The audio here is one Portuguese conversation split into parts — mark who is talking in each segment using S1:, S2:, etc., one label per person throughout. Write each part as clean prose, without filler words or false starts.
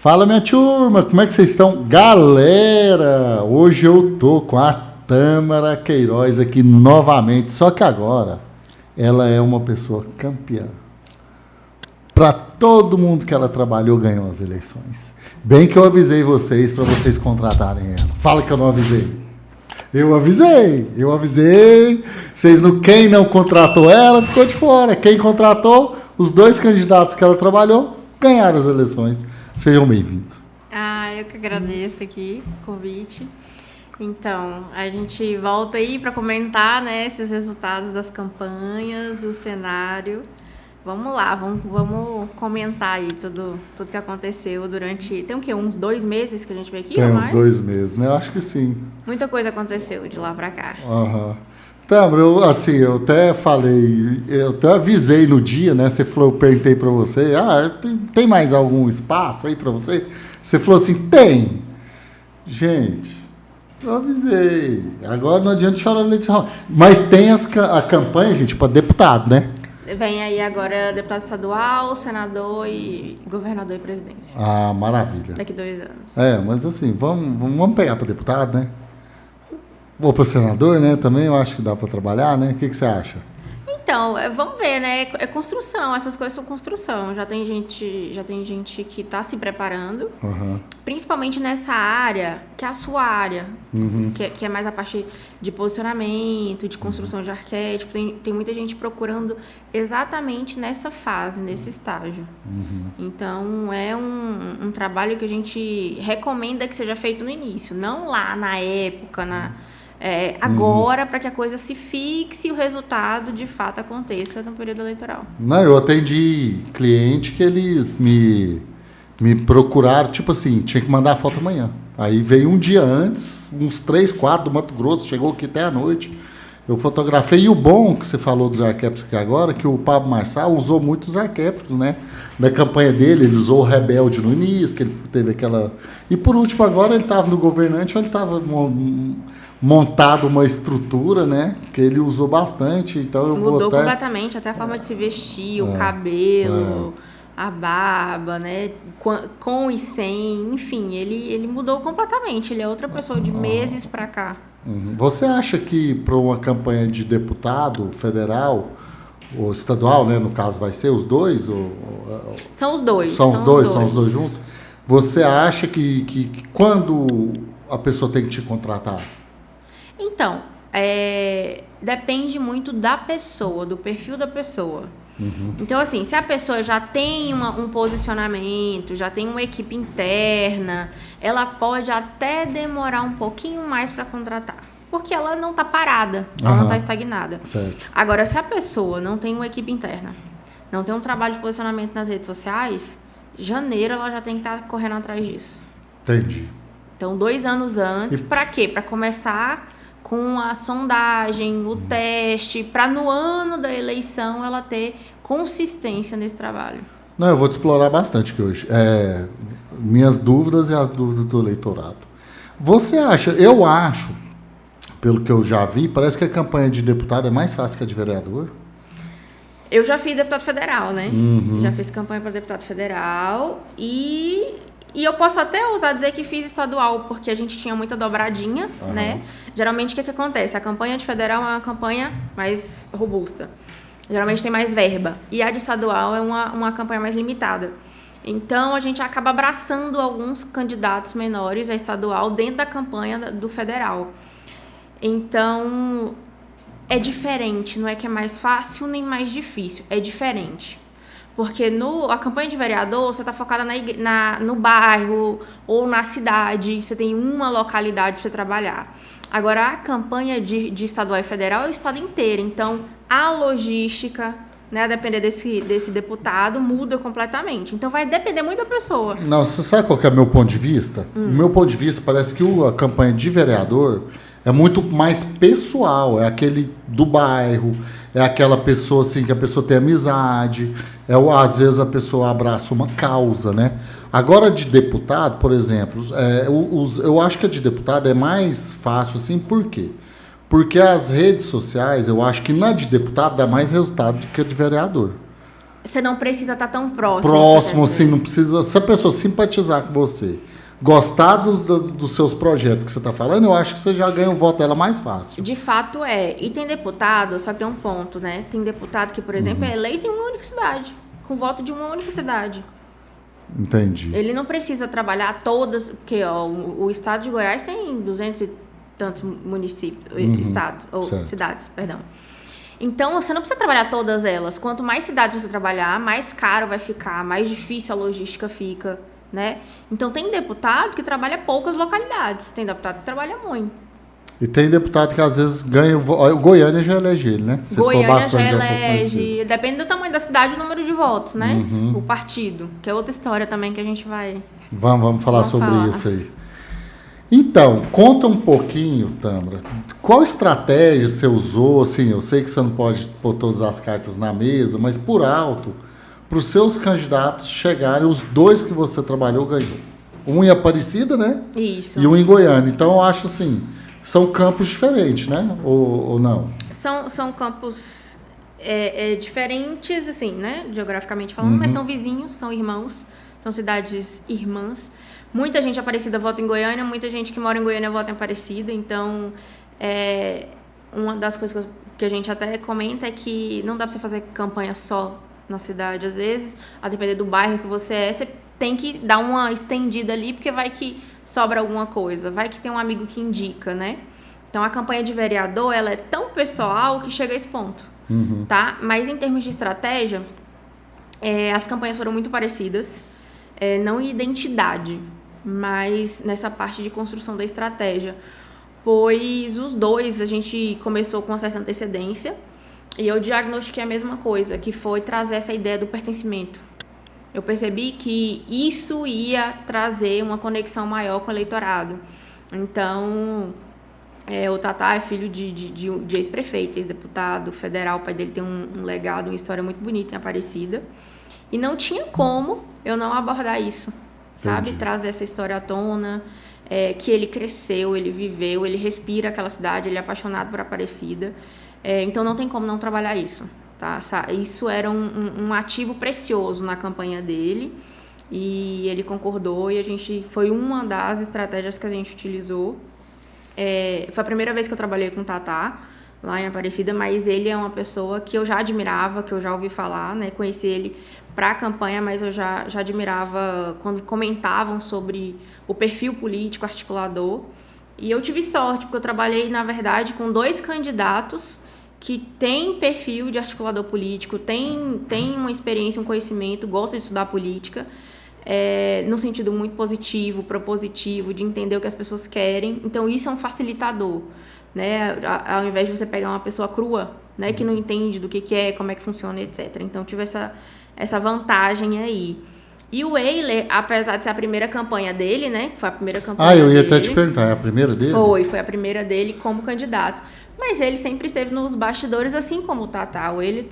S1: Fala, minha turma, como é que vocês estão? Galera, hoje eu tô com a Tâmara Queiroz aqui novamente, só que agora ela é uma pessoa campeã. Para todo mundo que ela trabalhou, ganhou as eleições. Bem que eu avisei vocês para vocês contratarem ela. Fala que eu não avisei. Eu avisei. Quem não contratou ela ficou de fora. Quem contratou, os dois candidatos que ela trabalhou, ganharam as eleições. Sejam bem-vindos.
S2: Eu que agradeço aqui o convite. Então, a gente volta aí para comentar, né, esses resultados das campanhas, o cenário. Vamos lá, vamos comentar aí tudo que aconteceu durante... Tem o quê? Uns 2 meses que a gente veio aqui?
S1: Tem uns 2 meses, né? Eu acho que sim.
S2: Muita coisa aconteceu de lá para cá.
S1: Aham. Tâmara, eu até falei, eu até avisei no dia, né? Você falou, eu perguntei para você, tem mais algum espaço aí para você? Você falou assim, tem. Gente, eu avisei. Agora não adianta chorar leite de rosa. Mas tem a campanha, gente, para deputado, né?
S2: Vem aí agora deputado estadual, senador e governador e presidência.
S1: Ah, maravilha.
S2: Daqui 2 anos.
S1: Mas assim, vamos pegar para deputado, né? Ou para senador, né? Também eu acho que dá para trabalhar, né? O que você acha?
S2: Então, vamos ver, né? É construção, essas coisas são construção. Já tem gente que está se preparando, principalmente nessa área, que é a sua área, que é mais a parte de posicionamento, de construção de arquétipo. Tem muita gente procurando exatamente nessa fase, nesse estágio. Então, é um trabalho que a gente recomenda que seja feito no início, não lá na época, agora, para que a coisa se fixe e o resultado de fato aconteça no período eleitoral.
S1: Não, eu atendi cliente que eles me procuraram, tipo assim, tinha que mandar a foto amanhã. Aí veio um dia antes, uns 3, 4 do Mato Grosso, chegou aqui até a noite. Eu fotografei, e o bom que você falou dos arquétipos aqui agora, que o Pablo Marçal usou muitos arquétipos, né? Da campanha dele, ele usou o rebelde no início, que ele teve aquela... E por último, agora ele estava no governante, ele estava montado uma estrutura, né? Que ele usou bastante, então eu
S2: mudou completamente, até a forma de se vestir, o cabelo, a barba, né? Com e sem, enfim, ele mudou completamente, ele é outra pessoa de meses para cá.
S1: Você acha que para uma campanha de deputado federal ou estadual, né, no caso vai ser os dois?
S2: São os dois.
S1: São os dois juntos? Você acha que quando a pessoa tem que te contratar?
S2: Então, depende muito da pessoa, do perfil da pessoa. Então, assim, se a pessoa já tem um posicionamento, já tem uma equipe interna, ela pode até demorar um pouquinho mais para contratar. Porque ela não está parada, ela não está estagnada.
S1: Certo.
S2: Agora, se a pessoa não tem uma equipe interna, não tem um trabalho de posicionamento nas redes sociais, janeiro ela já tem que estar correndo atrás disso.
S1: Entendi.
S2: Então, 2 anos antes, para quê? Para começar com a sondagem, o teste, para no ano da eleição ela ter consistência nesse trabalho.
S1: Não, eu vou te explorar bastante aqui hoje. Minhas dúvidas e as dúvidas do eleitorado. Você acha, eu acho, pelo que eu já vi, parece que a campanha de deputado é mais fácil que a de vereador.
S2: Eu já fiz deputado federal, né? Já fiz campanha para deputado federal e eu posso até ousar dizer que fiz estadual, porque a gente tinha muita dobradinha, né? Geralmente, o que acontece? A campanha de federal é uma campanha mais robusta. Geralmente tem mais verba. E a de estadual é uma campanha mais limitada. Então, a gente acaba abraçando alguns candidatos menores a estadual dentro da campanha do federal. Então, é diferente. Não é que é mais fácil nem mais difícil. É diferente. Porque a campanha de vereador, você está focada no bairro ou na cidade, você tem uma localidade para você trabalhar. Agora, a campanha de estadual e federal é o estado inteiro. Então, a logística, né, a depender desse deputado, muda completamente. Então, vai depender muito da pessoa.
S1: Não, você sabe qual que é o meu ponto de vista? O meu ponto de vista parece que a campanha de vereador é muito mais pessoal, é aquele do bairro, é aquela pessoa assim que a pessoa tem amizade, às vezes a pessoa abraça uma causa, né? Agora de deputado, por exemplo, eu acho que a de deputado é mais fácil assim, por quê? Porque as redes sociais, eu acho que na de deputado dá mais resultado do que a de vereador.
S2: Você não precisa estar tão próximo.
S1: Próximo, assim, não precisa... Se a pessoa simpatizar com você, gostar dos seus projetos que você está falando, eu acho que você já ganha o voto dela mais fácil.
S2: De fato é. E tem deputado, só que tem um ponto, né? Tem deputado que, por exemplo, é eleito em uma única cidade, com voto de uma única cidade.
S1: Entendi.
S2: Ele não precisa trabalhar todas, porque ó, o estado de Goiás tem 200 e tantos municípios, estados, ou cidades, perdão. Então, você não precisa trabalhar todas elas. Quanto mais cidades você trabalhar, mais caro vai ficar, mais difícil a logística fica, né? Então, tem deputado que trabalha poucas localidades, tem deputado que trabalha muito.
S1: E tem deputado que às vezes ganha... O Goiânia já elege ele, né?
S2: Goiânia já elege. Depende do tamanho da cidade e do número de votos, né? O partido, que é outra história também que a gente vai...
S1: Vamos falar sobre isso aí. Então, conta um pouquinho, Tâmara, qual estratégia você usou, assim, eu sei que você não pode pôr todas as cartas na mesa, mas por alto, para os seus candidatos chegarem, os dois que você trabalhou ganhou. Um em Aparecida, né?
S2: Isso.
S1: E um em Goiânia. Então, eu acho assim, são campos diferentes, né? Ou não?
S2: São campos diferentes, assim, né? Geograficamente falando, mas são vizinhos, são irmãos, são cidades irmãs. Muita gente Aparecida vota em Goiânia, muita gente que mora em Goiânia vota em Aparecida. Então, uma das coisas que a gente até comenta é que não dá pra você fazer campanha só na cidade. Às vezes, a depender do bairro que você tem que dar uma estendida ali, porque vai que sobra alguma coisa, vai que tem um amigo que indica, né? Então, a campanha de vereador, ela é tão pessoal que chega a esse ponto, tá? Mas, em termos de estratégia, as campanhas foram muito parecidas, não em identidade, mas nessa parte de construção da estratégia, pois os dois a gente começou com uma certa antecedência e eu diagnostiquei a mesma coisa, que foi trazer essa ideia do pertencimento. Eu percebi que isso ia trazer uma conexão maior com o eleitorado. Então, o Tatá é filho de ex-prefeito, ex-deputado federal, o pai dele tem um legado, uma história muito bonita em Aparecida, e não tinha como eu não abordar isso. Sabe? Trazer essa história à tona, que ele cresceu, ele viveu, ele respira aquela cidade, ele é apaixonado por Aparecida. Então, não tem como não trabalhar isso. Tá? Isso era um ativo precioso na campanha dele. E ele concordou e foi uma das estratégias que a gente utilizou. Foi a primeira vez que eu trabalhei com o Tatá, lá em Aparecida, mas ele é uma pessoa que eu já admirava, que eu já ouvi falar, né? Conheci ele para a campanha, mas eu já admirava quando comentavam sobre o perfil político articulador. E eu tive sorte, porque eu trabalhei, na verdade, com 2 candidatos que têm perfil de articulador político, têm uma experiência, um conhecimento, gostam de estudar política, no sentido muito positivo, propositivo, de entender o que as pessoas querem. Então, isso é um facilitador, né? Ao invés de você pegar uma pessoa crua, né, que não entende do que é, como é que funciona, etc. Então, tive essa vantagem aí. E o Weiler, apesar de ser a primeira campanha dele, né? Foi a primeira campanha dele.
S1: Eu ia até te perguntar, é a primeira dele?
S2: Foi a primeira dele como candidato. Mas ele sempre esteve nos bastidores, assim como o Tatá. Ele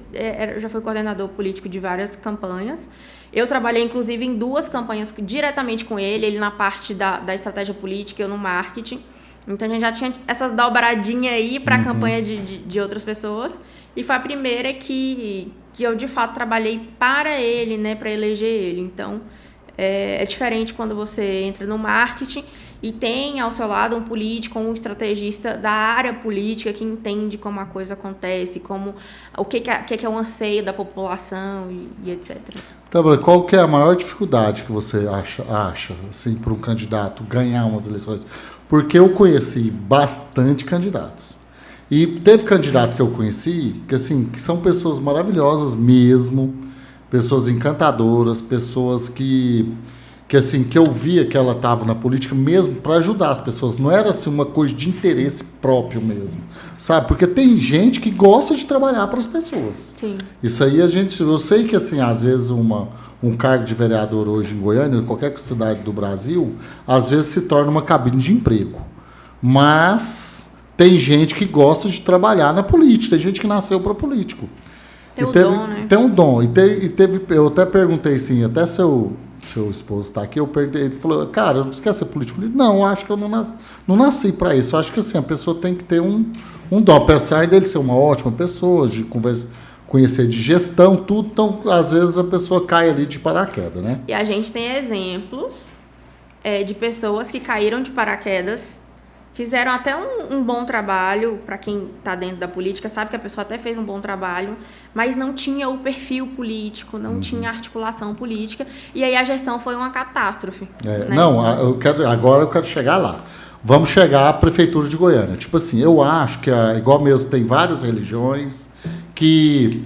S2: já foi coordenador político de várias campanhas. Eu trabalhei, inclusive, em 2 campanhas diretamente com ele na parte da estratégia política, eu no marketing. Então, a gente já tinha essas dobradinhas aí para a campanha de outras pessoas. E foi a primeira que eu, de fato, trabalhei para ele, né, para eleger ele. Então, é diferente quando você entra no marketing e tem ao seu lado um político, um estrategista da área política que entende como a coisa acontece, o que é o anseio da população e etc.
S1: Tá, qual que é a maior dificuldade que você acha assim, para um candidato ganhar umas eleições? Porque eu conheci bastante candidatos. E teve candidato que eu conheci que, assim, que são pessoas maravilhosas mesmo, pessoas encantadoras, pessoas que eu via que ela estava na política mesmo para ajudar as pessoas. Não era assim, uma coisa de interesse próprio mesmo, sabe? Porque tem gente que gosta de trabalhar para as pessoas.
S2: Sim.
S1: Isso aí eu sei que, assim, às vezes um cargo de vereador hoje em Goiânia, em qualquer cidade do Brasil, às vezes se torna uma cabine de emprego. Mas tem gente que gosta de trabalhar na política, tem gente que nasceu para político.
S2: Tem o dom, né?
S1: Tem um dom. Eu até perguntei assim, até seu esposo está aqui, eu perguntei, ele falou, cara, você quer ser político? Não, acho que eu não nasci para isso. Eu acho que assim, a pessoa tem que ter um dom, apesar dele ser uma ótima pessoa, de conhecer de gestão, tudo, então às vezes a pessoa cai ali de paraquedas, né?
S2: E a gente tem exemplos de pessoas que caíram de paraquedas, fizeram até um bom trabalho, para quem está dentro da política, sabe que a pessoa até fez um bom trabalho, mas não tinha o perfil político, não tinha articulação política, e aí a gestão foi uma catástrofe. Né?
S1: Não, agora eu quero chegar lá. Vamos chegar à Prefeitura de Goiânia. Tipo assim, eu acho que, igual mesmo tem várias religiões que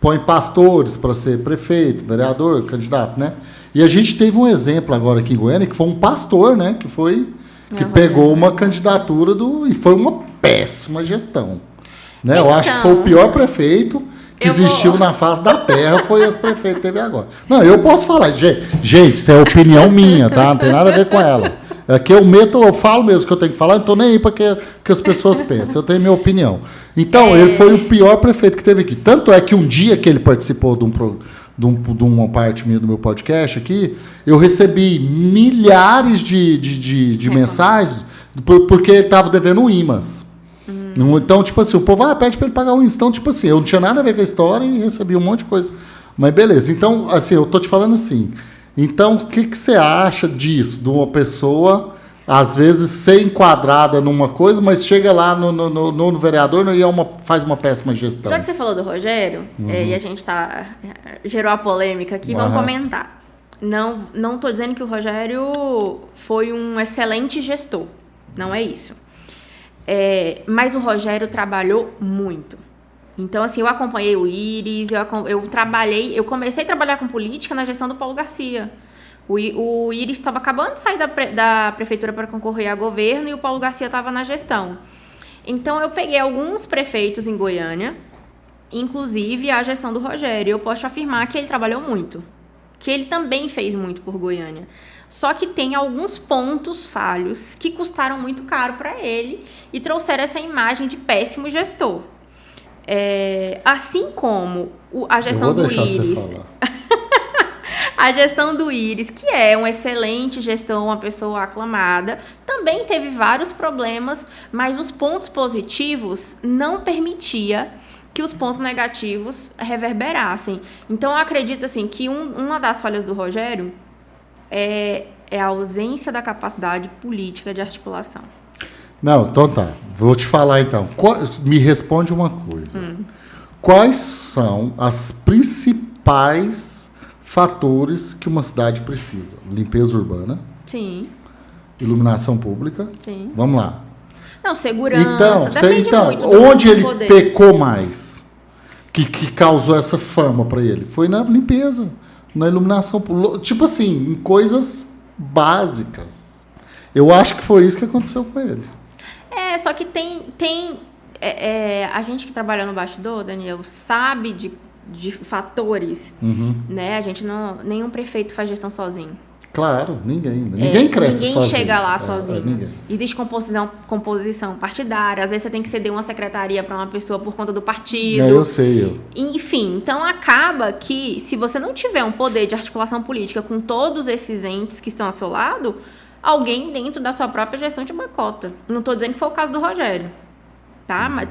S1: põem pastores para ser prefeito, vereador, candidato, né? E a gente teve um exemplo agora aqui em Goiânia, que foi um pastor, né? Que pegou uma candidatura e foi uma péssima gestão. Né? Eu acho que foi o pior prefeito que existiu na face da terra, foi esse prefeito que teve agora. Não, eu posso falar, gente, isso é opinião minha, tá? Não tem nada a ver com ela. É que eu falo mesmo que eu tenho que falar, não estou nem aí para que as pessoas pensem, eu tenho minha opinião. Então, ele foi o pior prefeito que teve aqui. Tanto é que um dia que ele participou de uma parte minha do meu podcast aqui, eu recebi milhares de mensagens porque ele estava devendo o IMAS. Então, tipo assim, o povo pede para ele pagar o IMAS. Então, tipo assim, eu não tinha nada a ver com a história e recebi um monte de coisa. Mas beleza, então, assim, eu tô te falando assim. Então, o que você acha disso? De uma pessoa, às vezes, ser enquadrada numa coisa, mas chega lá no vereador e faz uma péssima gestão.
S2: Já que você falou do Rogério, e a gente gerou a polêmica aqui, vamos comentar. Não estou dizendo que o Rogério foi um excelente gestor. Não é isso. Mas o Rogério trabalhou muito. Então, assim, eu acompanhei o Íris, eu comecei a trabalhar com política na gestão do Paulo Garcia. O Íris estava acabando de sair da prefeitura para concorrer a governo e o Paulo Garcia estava na gestão. Então, eu peguei alguns prefeitos em Goiânia, inclusive a gestão do Rogério. Eu posso afirmar que ele trabalhou muito, que ele também fez muito por Goiânia. Só que tem alguns pontos falhos que custaram muito caro para ele e trouxeram essa imagem de péssimo gestor. Assim como a gestão do Íris. A gestão do Íris, que é uma excelente gestão, uma pessoa aclamada, também teve vários problemas, mas os pontos positivos não permitia que os pontos negativos reverberassem. Então, eu acredito assim, que uma das falhas do Rogério é a ausência da capacidade política de articulação.
S1: Não, então tá. Vou te falar então. Me responde uma coisa. Quais são as principais fatores que uma cidade precisa? Limpeza urbana.
S2: Sim.
S1: Iluminação pública.
S2: Sim.
S1: Vamos lá.
S2: Não, segurança.
S1: Então,
S2: muito
S1: onde ele
S2: poder.
S1: pecou mais? Que causou essa fama para ele? Foi na limpeza, na iluminação pública. Tipo assim, em coisas básicas. Eu acho que foi isso que aconteceu com ele.
S2: Só que a gente que trabalha no bastidor, Daniel, sabe de fatores, né? A gente nenhum prefeito faz gestão sozinho.
S1: Claro, ninguém cresce sozinho.
S2: Ninguém chega lá sozinho.
S1: Ninguém.
S2: Existe composição partidária, às vezes você tem que ceder uma secretaria para uma pessoa por conta do partido.
S1: Eu sei.
S2: Enfim, então acaba que se você não tiver um poder de articulação política com todos esses entes que estão ao seu lado, alguém dentro da sua própria gestão te bacota. Não estou dizendo que foi o caso do Rogério, tá? Mas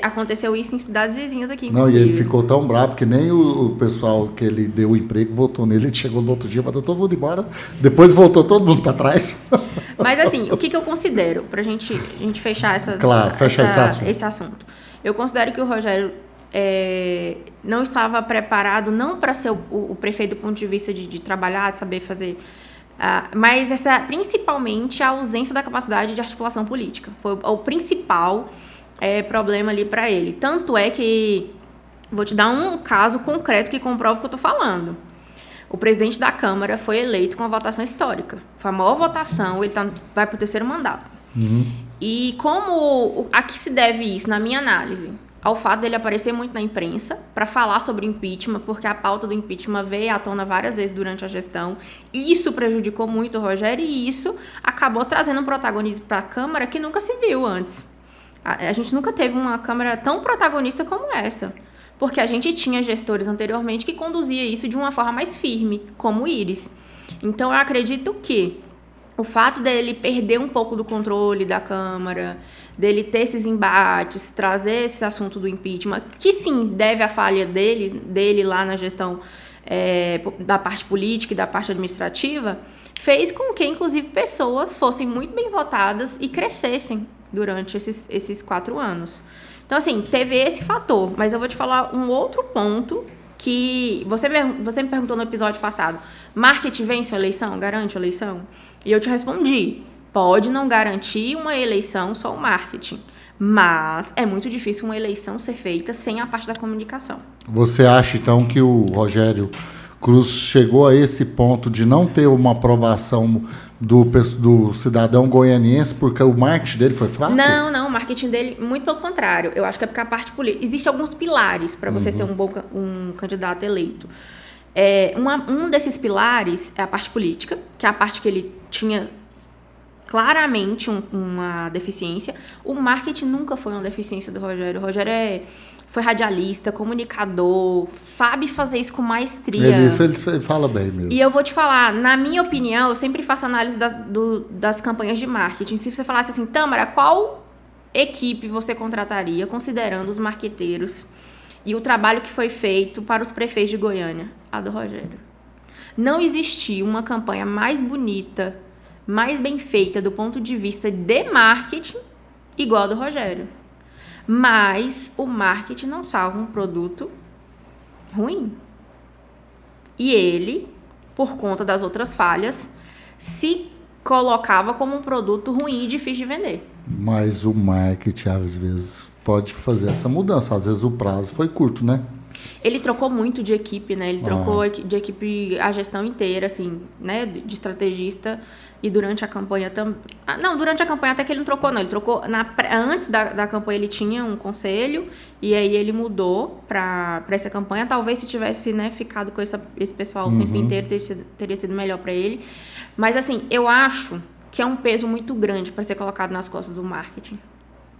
S2: aconteceu isso em cidades vizinhas aqui.
S1: Não, e ele ficou tão bravo que nem o pessoal que ele deu o emprego votou nele. Ele chegou no outro dia, mandou todo mundo embora. Depois voltou todo mundo para trás.
S2: Mas assim, o que eu considero, pra gente fechar esse assunto? Eu considero que o Rogério não estava preparado, não para ser o prefeito do ponto de vista de trabalhar, de saber fazer... mas principalmente a ausência da capacidade de articulação política. Foi o principal problema ali para ele. Tanto é que, vou te dar um caso concreto que comprova o que eu estou falando. O presidente da Câmara foi eleito com uma votação histórica. Foi a maior votação, ele vai para o 3º mandato. E a que se deve isso, na minha análise? Ao fato dele aparecer muito na imprensa para falar sobre impeachment, porque a pauta do impeachment veio à tona várias vezes durante a gestão. Isso prejudicou muito o Rogério e isso acabou trazendo um protagonismo para a Câmara que nunca se viu antes. A gente nunca teve uma Câmara tão protagonista como essa, porque a gente tinha gestores anteriormente que conduzia isso de uma forma mais firme, como o Íris. Então, eu acredito que o fato dele perder um pouco do controle da Câmara, dele ter esses embates, trazer esse assunto do impeachment, que sim, deve à falha dele lá na gestão da parte política e da parte administrativa, fez com que, inclusive, pessoas fossem muito bem votadas e crescessem durante esses 4 anos. Então, assim, teve esse fator, mas eu vou te falar um outro ponto que você me perguntou no episódio passado, marketing vence a eleição? Garante a eleição? E eu te respondi, pode não garantir uma eleição só o marketing, mas é muito difícil uma eleição ser feita sem a parte da comunicação.
S1: Você acha, então, que o Rogério Cruz chegou a esse ponto de não ter uma aprovação do cidadão goianiense porque o marketing dele foi fraco?
S2: Não, o marketing dele, muito pelo contrário. Eu acho que é porque a parte política... Existem alguns pilares para você ser um candidato eleito. Um desses pilares é a parte política, que é a parte que ele tinha claramente uma deficiência. O marketing nunca foi uma deficiência do Rogério. O Rogério foi radialista, comunicador, sabe fazer isso com maestria.
S1: Ele fala bem mesmo.
S2: E eu vou te falar, na minha opinião, eu sempre faço análise das campanhas de marketing. Se você falasse assim, Tâmara, qual equipe você contrataria, considerando os marqueteiros e o trabalho que foi feito para os prefeitos de Goiânia? A do Rogério. Não existia uma campanha mais bonita, mais bem feita do ponto de vista de marketing igual a do Rogério. Mas o marketing não salva um produto ruim. E ele, por conta das outras falhas, se colocava como um produto ruim e difícil de vender.
S1: Mas o marketing, às vezes, pode fazer essa mudança. Às vezes o prazo foi curto, né?
S2: Ele trocou muito de equipe, né? Ele trocou de equipe a gestão inteira, assim, né? De estrategista. E durante a campanha também... Não, durante a campanha até que ele não trocou, não. Ele trocou... Antes da campanha ele tinha um conselho. E aí ele mudou para essa campanha. Talvez se tivesse, né, ficado com esse pessoal o tempo inteiro, teria sido melhor para ele. Mas, assim, eu acho que é um peso muito grande para ser colocado nas costas do marketing.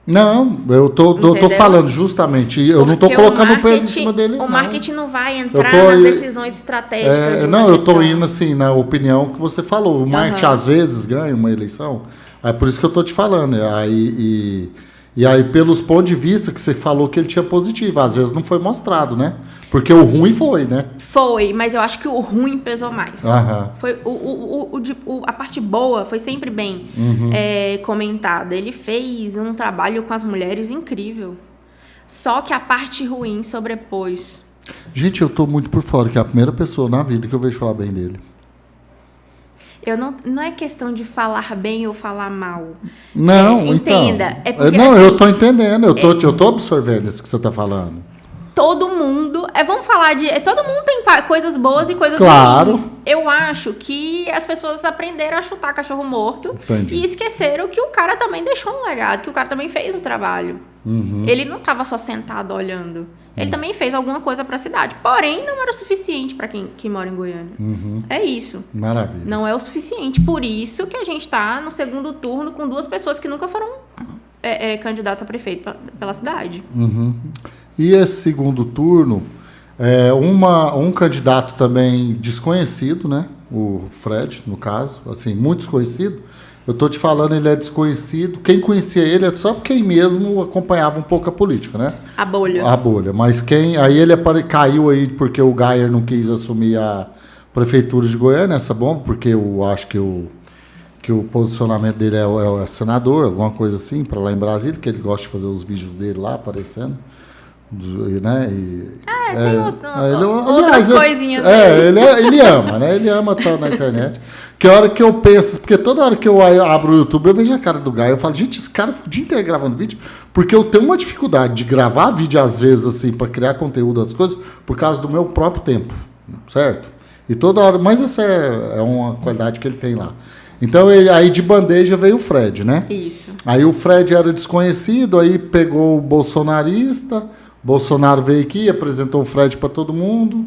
S1: Não, eu tô falando justamente, eu não tô colocando o peso em cima dele.
S2: O marketing não vai entrar nas decisões estratégicas de uma
S1: eu
S2: gestão.
S1: tô indo assim, na opinião que você falou. O marketing às vezes ganha uma eleição, é por isso que eu tô te falando. E aí, pelos pontos de vista que você falou que ele tinha positivo, às vezes não foi mostrado, né? Porque o ruim foi, né?
S2: Foi, mas eu acho que o ruim pesou mais. Foi a parte boa foi sempre bem comentada. Ele fez um trabalho com as mulheres incrível. Só que a parte ruim sobrepôs.
S1: Gente, eu tô muito por fora, que é a primeira pessoa na vida que eu vejo falar bem dele.
S2: Não é questão de falar bem ou falar mal.
S1: Não,
S2: entenda.
S1: Então,
S2: é porque,
S1: não,
S2: assim,
S1: eu tô entendendo, eu tô absorvendo isso que você tá falando.
S2: Todo mundo... vamos falar de... todo mundo tem coisas boas e coisas ruins. Eu acho que as pessoas aprenderam a chutar cachorro morto.
S1: Entendi.
S2: E esqueceram que o cara também deixou um legado, que o cara também fez um trabalho. Ele não estava só sentado olhando. Ele também fez alguma coisa para a cidade. Porém, não era o suficiente para quem mora em Goiânia. É isso.
S1: Maravilha.
S2: Não é o suficiente. Por isso que a gente está no segundo turno com 2 pessoas que nunca foram candidatas a prefeito pela cidade.
S1: E esse segundo turno, um candidato também desconhecido, né? O Fred, no caso, assim, muito desconhecido. Eu tô te falando, ele é desconhecido. Quem conhecia ele é só quem mesmo acompanhava um pouco a política, né?
S2: A bolha.
S1: A bolha. Mas aí ele caiu aí porque o Gayer não quis assumir a prefeitura de Goiânia, essa bomba, porque eu acho que o posicionamento dele é senador, alguma coisa assim, para lá em Brasília, que ele gosta de fazer os vídeos dele lá aparecendo. Né?
S2: Tem outras coisinhas.
S1: Ele ama, né? Ele ama estar na internet. Que hora que eu penso, porque toda hora que eu abro o YouTube, eu vejo a cara do Gaio, eu falo, gente, esse cara fica o dia inteiro gravando vídeo, porque eu tenho uma dificuldade de gravar vídeo, às vezes, assim, para criar conteúdo, as coisas, por causa do meu próprio tempo, certo? E toda hora, mas essa é uma qualidade que ele tem lá. Então, aí de bandeja veio o Fred, né?
S2: Isso.
S1: Aí o Fred era desconhecido, aí pegou o bolsonarista, Bolsonaro veio aqui, apresentou o Fred para todo mundo,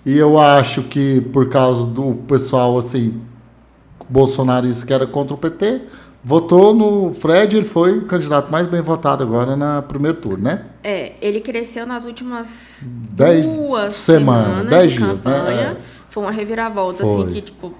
S1: e eu acho que por causa do pessoal, assim, bolsonarista que era contra o PT, votou no Fred, ele foi o candidato mais bem votado agora na primeiro turno, né?
S2: Ele cresceu nas últimas
S1: 10
S2: 2 semanas
S1: 10
S2: de
S1: dias,
S2: campanha.
S1: né?
S2: Foi uma reviravolta, assim, que, tipo...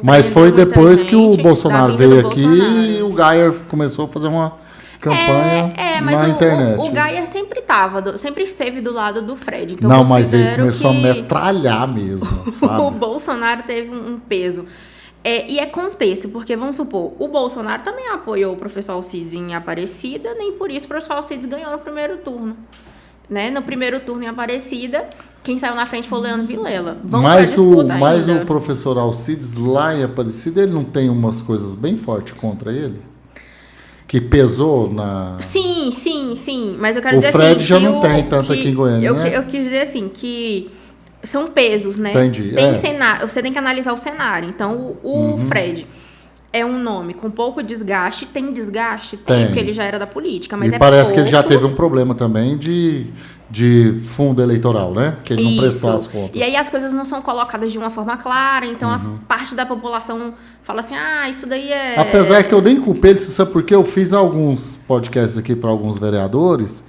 S1: Mas foi depois que o
S2: gente,
S1: Bolsonaro veio aqui e o Geyer começou a fazer uma campanha na internet.
S2: O Geyer sempre esteve do lado do Fred. Então
S1: não, mas ele começou a metralhar mesmo, sabe?
S2: O Bolsonaro teve um peso. E é contexto, porque vamos supor, o Bolsonaro também apoiou o professor Alcides em Aparecida, nem por isso o professor Alcides ganhou no primeiro turno. Né? No primeiro turno em Aparecida, quem saiu na frente foi o Leandro Vilela.
S1: Mas o professor Alcides lá em Aparecida, ele não tem umas coisas bem fortes contra ele? Que pesou na...
S2: Sim. Mas eu quero dizer assim...
S1: O Fred já não tem tanto aqui em Goiânia, né?
S2: Eu quis dizer assim, que são pesos, né?
S1: Entendi.
S2: Cenário, você tem que analisar o cenário. Então, o Fred é um nome com pouco desgaste. Tem desgaste? Tem, porque ele já era da política, mas
S1: parece que ele já teve um problema também de fundo eleitoral, né? Que ele não prestou as contas.
S2: E aí as coisas não são colocadas de uma forma clara, então as parte da população fala assim, isso daí é...
S1: Apesar que eu nem culpei ele, sabe por quê? Eu fiz alguns podcasts aqui para alguns vereadores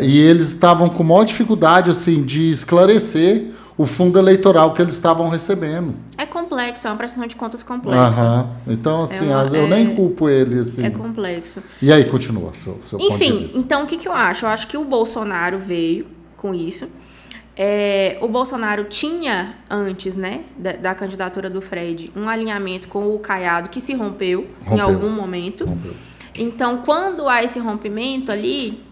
S1: e eles estavam com maior dificuldade, assim, de esclarecer o fundo eleitoral que eles estavam recebendo.
S2: É complexo, é uma prestação de contas complexa.
S1: Então, assim, eu nem culpo ele, assim.
S2: É complexo.
S1: E aí, continua seu ponto de
S2: Enfim,
S1: vista.
S2: então, o que eu acho? Eu acho que o Bolsonaro veio com isso. O Bolsonaro tinha, antes, né, da candidatura do Fred, um alinhamento com o Caiado que se rompeu em algum momento. Então, quando há esse rompimento ali...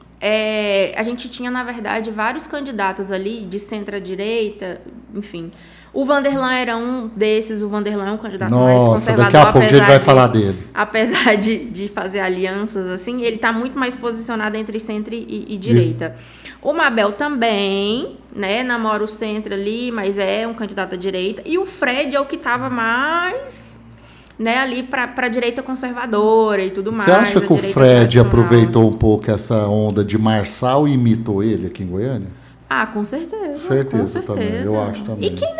S2: a gente tinha, na verdade, vários candidatos ali de centro-direita, enfim. O Vanderlan era um desses, o Vanderlan é um candidato mais conservador.
S1: Daqui a pouco a gente vai falar dele.
S2: Apesar de fazer alianças, assim, ele está muito mais posicionado entre centro e direita. Isso. O Mabel também, né, namora o centro ali, mas é um candidato à direita. E o Fred é o que estava mais... né, ali para a direita conservadora e tudo mais.
S1: Você acha que o Fred aproveitou um pouco essa onda de Marçal e imitou ele aqui em Goiânia?
S2: Com certeza.
S1: Certeza também, eu acho também.
S2: E quem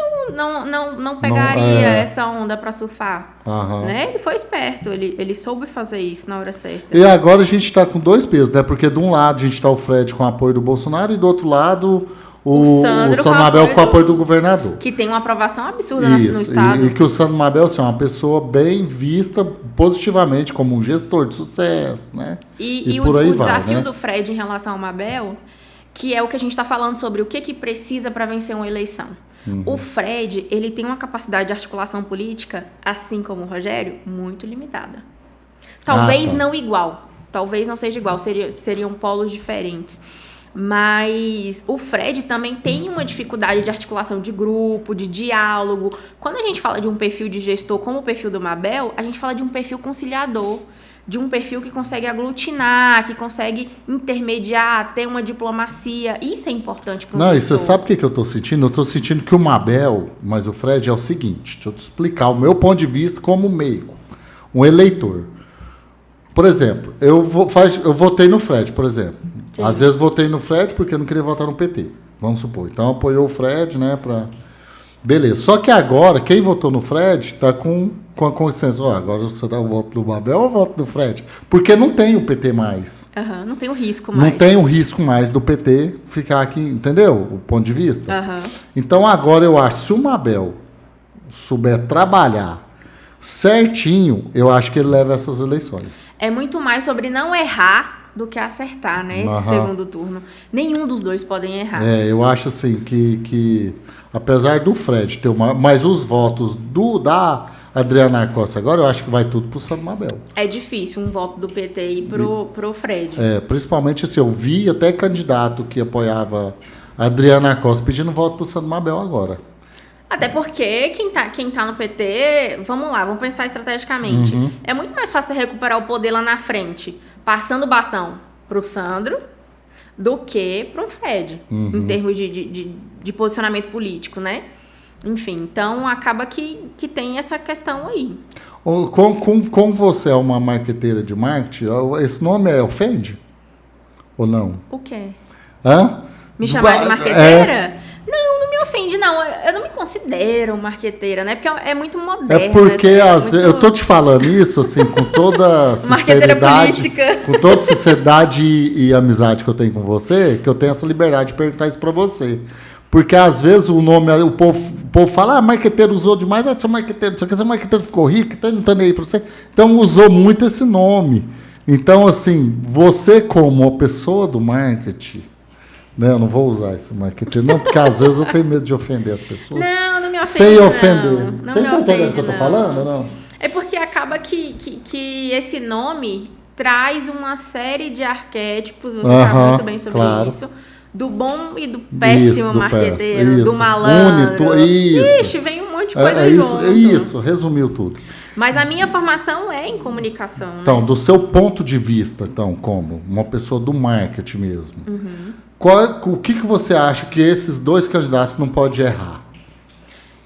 S2: não pegaria essa onda para surfar? Né? Ele foi esperto, ele soube fazer isso na hora certa.
S1: E agora a gente está com dois pesos, né? Porque de um lado a gente está o Fred com o apoio do Bolsonaro e do outro lado... O Sandro Mabel com o apoio do governador.
S2: Que tem uma aprovação absurda no estado.
S1: E que o Sandro Mabel assim, é uma pessoa bem vista positivamente como um gestor de sucesso, né?
S2: E por aí o desafio do Fred em relação ao Mabel, que é o que a gente está falando sobre o que precisa para vencer uma eleição. O Fred, ele tem uma capacidade de articulação política, assim como o Rogério, muito limitada. Talvez não igual. Talvez não seja igual. Seriam polos diferentes. Mas o Fred também tem uma dificuldade de articulação de grupo, de diálogo. Quando a gente fala de um perfil de gestor como o perfil do Mabel, a gente fala de um perfil conciliador, de um perfil que consegue aglutinar, que consegue intermediar, ter uma diplomacia. Isso é importante para um gestor.
S1: Não, e você sabe o que eu estou sentindo? Eu estou sentindo que o Mabel, mas o Fred é o seguinte, deixa eu te explicar o meu ponto de vista como meigo, um eleitor. Por exemplo, eu votei no Fred, por exemplo. Sim. Às vezes votei no Fred porque eu não queria votar no PT, vamos supor. Então apoiou o Fred, né, beleza. Só que agora, quem votou no Fred está com a consciência. Agora você dá o voto do Mabel ou o voto do Fred? Porque não tem o PT mais.
S2: Não tem o risco mais.
S1: Não tem o risco mais do PT ficar aqui, entendeu? O ponto de vista. Então agora eu acho, se o Mabel souber trabalhar certinho, eu acho que ele leva essas eleições.
S2: É muito mais sobre não errar do que acertar, né? Esse segundo turno. Nenhum dos dois podem errar.
S1: Eu acho assim que apesar do Fred ter mas os votos da Adriana Arcossa agora, eu acho que vai tudo pro Sandro Mabel. É
S2: difícil um voto do PT ir pro Fred.
S1: Principalmente assim, eu vi até candidato que apoiava a Adriana Arcossa pedindo voto pro Sandro Mabel agora.
S2: Até porque quem tá no PT, vamos pensar estrategicamente. É muito mais fácil recuperar o poder lá na frente, passando o bastão pro Sandro, do que pro Fred, em termos de posicionamento político, né? Enfim, então acaba que tem essa questão aí.
S1: Como você é uma marqueteira de marketing, esse nome ofende? Ou não?
S2: O quê?
S1: Hã?
S2: Me chamar de marqueteira? Não me ofende, não. Eu não me considero marqueteira, né? Porque é muito moderno.
S1: É porque eu tô te falando isso, assim, com toda sinceridade, com toda sinceridade e amizade que eu tenho com você, que eu tenho essa liberdade de perguntar isso pra você. Porque às vezes o nome, o povo fala, marqueteiro usou demais, seu marqueteiro, seu marqueteiro ficou rico, então não tá nem aí pra você. Então usou muito esse nome. Então, assim, você como uma pessoa do marketing, né? Eu não vou usar esse marketeiro, não, porque às vezes eu tenho medo de ofender as pessoas.
S2: Não me ofende.
S1: Sem ofender.
S2: Não
S1: Você
S2: me
S1: tá entendendo o que eu
S2: ofende,
S1: tô falando ou não?
S2: É porque acaba que esse nome traz uma série de arquétipos, você sabe muito bem sobre isso, do bom e do péssimo marqueteiro, do malandro. Ixi, vem um monte de coisa junto.
S1: Isso, resumiu tudo.
S2: Mas a minha formação é em comunicação,
S1: Então,
S2: né?
S1: do seu ponto de vista, então, como uma pessoa do marketing mesmo, o que você acha que esses dois candidatos não podem errar?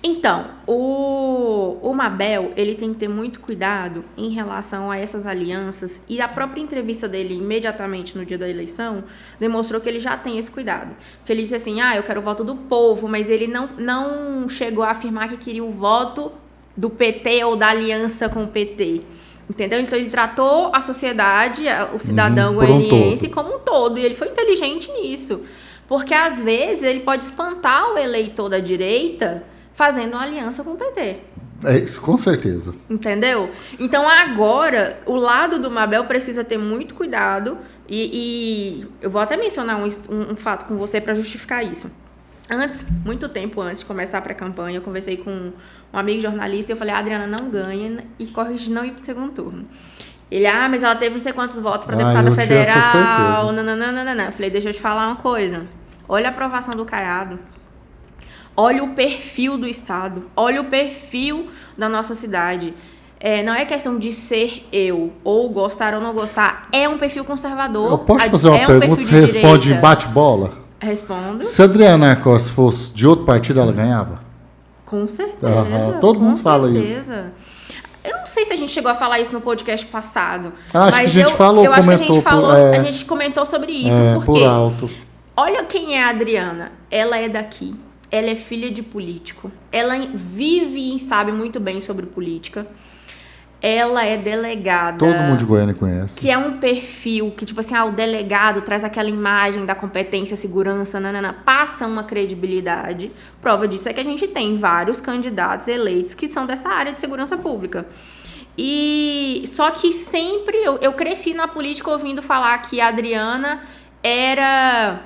S2: Então, o Mabel, ele tem que ter muito cuidado em relação a essas alianças, e a própria entrevista dele, imediatamente no dia da eleição, demonstrou que ele já tem esse cuidado. Que ele disse assim, eu quero o voto do povo, mas ele não chegou a afirmar que queria o voto do PT ou da aliança com o PT. Entendeu? Então, ele tratou a sociedade, o cidadão goianiense como um todo, e ele foi inteligente nisso. Porque, às vezes, ele pode espantar o eleitor da direita fazendo uma aliança com o PT.
S1: É isso, com certeza.
S2: Entendeu? Então, agora, o lado do Mabel precisa ter muito cuidado, e eu vou até mencionar um fato com você para justificar isso. Muito tempo antes de começar a pré-campanha, eu conversei com um amigo jornalista e eu falei, Adriana não ganha e corre de não ir pro segundo turno. Ele, mas ela teve não sei quantos votos para deputada federal. Não. Eu falei, deixa eu te falar uma coisa. Olha a aprovação do Caiado. Olha o perfil do Estado. Olha o perfil da nossa cidade. Não é questão de ser eu, ou gostar ou não gostar. É um perfil conservador.
S1: Eu posso fazer uma pergunta? Você responde em bate-bola?
S2: Respondo.
S1: Se a Adriana Costa fosse de outro partido, ela ganhava?
S2: Com certeza.
S1: Todo mundo fala isso.
S2: Eu não sei se a gente chegou a falar isso no podcast passado.
S1: Acho que a gente falou,
S2: eu acho que a gente falou, a gente comentou sobre isso. Porque
S1: por alto.
S2: Olha quem é a Adriana. Ela é daqui. Ela é filha de político. Ela vive e sabe muito bem sobre política. Ela é delegada.
S1: Todo mundo de Goiânia conhece.
S2: Que é um perfil que, tipo assim, o delegado traz aquela imagem da competência, segurança, passa uma credibilidade. Prova disso é que a gente tem vários candidatos eleitos que são dessa área de segurança pública. E só que sempre eu cresci na política ouvindo falar que a Adriana era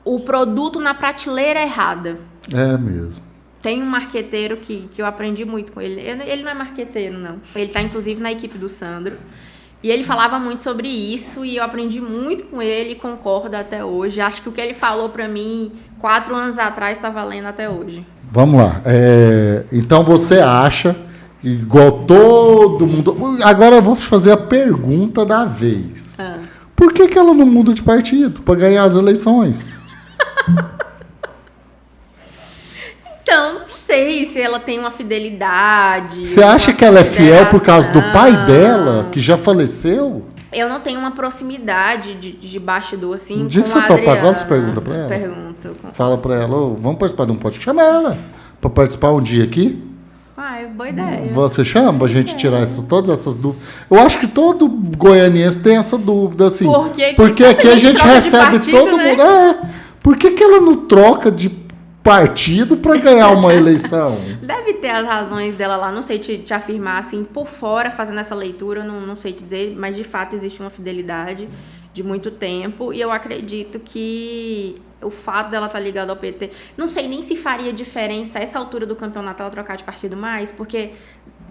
S2: o produto na prateleira errada.
S1: É mesmo.
S2: Tem um marqueteiro que eu aprendi muito com ele. Ele não é marqueteiro, não. Ele está, inclusive, na equipe do Sandro. E ele falava muito sobre isso e eu aprendi muito com ele e concordo até hoje. Acho que o que ele falou para mim 4 anos atrás está valendo até hoje.
S1: Vamos lá. Então, você acha, igual todo mundo... Agora eu vou fazer a pergunta da vez. Por que ela não muda de partido para ganhar as eleições?
S2: Então, não sei se ela tem uma fidelidade.
S1: Você acha que ela é fiel por causa do pai dela, que já faleceu?
S2: Eu não tenho uma proximidade de bastidor, assim,
S1: no dia que você topa agora, você pergunta pra ela.
S2: Pergunto.
S1: Fala pra ela, vamos participar de um podcast. Chama ela pra participar um dia aqui.
S2: É boa ideia.
S1: Você chama pra gente tirar todas essas dúvidas? Eu acho que todo goianiense tem essa dúvida, assim. Porque aqui a gente recebe todo mundo. Por que ela não troca de partido para ganhar uma eleição?
S2: Deve ter as razões dela lá, não sei te afirmar assim, por fora, fazendo essa leitura, não sei te dizer, mas de fato existe uma fidelidade de muito tempo, e eu acredito que o fato dela estar ligada ao PT, não sei nem se faria diferença a essa altura do campeonato ela trocar de partido mais, porque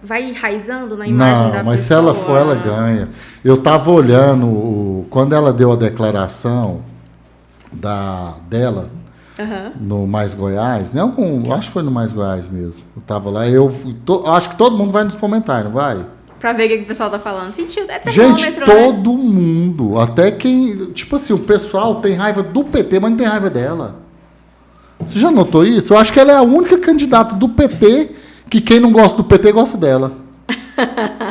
S2: vai enraizando na imagem da pessoa.
S1: Não, mas se ela for, ela ganha. Eu tava olhando, quando ela deu a declaração dela, no Mais Goiás, acho que foi no Mais Goiás mesmo. Eu tava lá, acho que todo mundo vai nos comentários, não vai?
S2: Pra ver o que o pessoal tá falando. Sentiu,
S1: gente, todo mundo, até quem, tipo assim, o pessoal tem raiva do PT, mas não tem raiva dela. Você já notou isso? Eu acho que ela é a única candidata do PT que quem não gosta do PT gosta dela.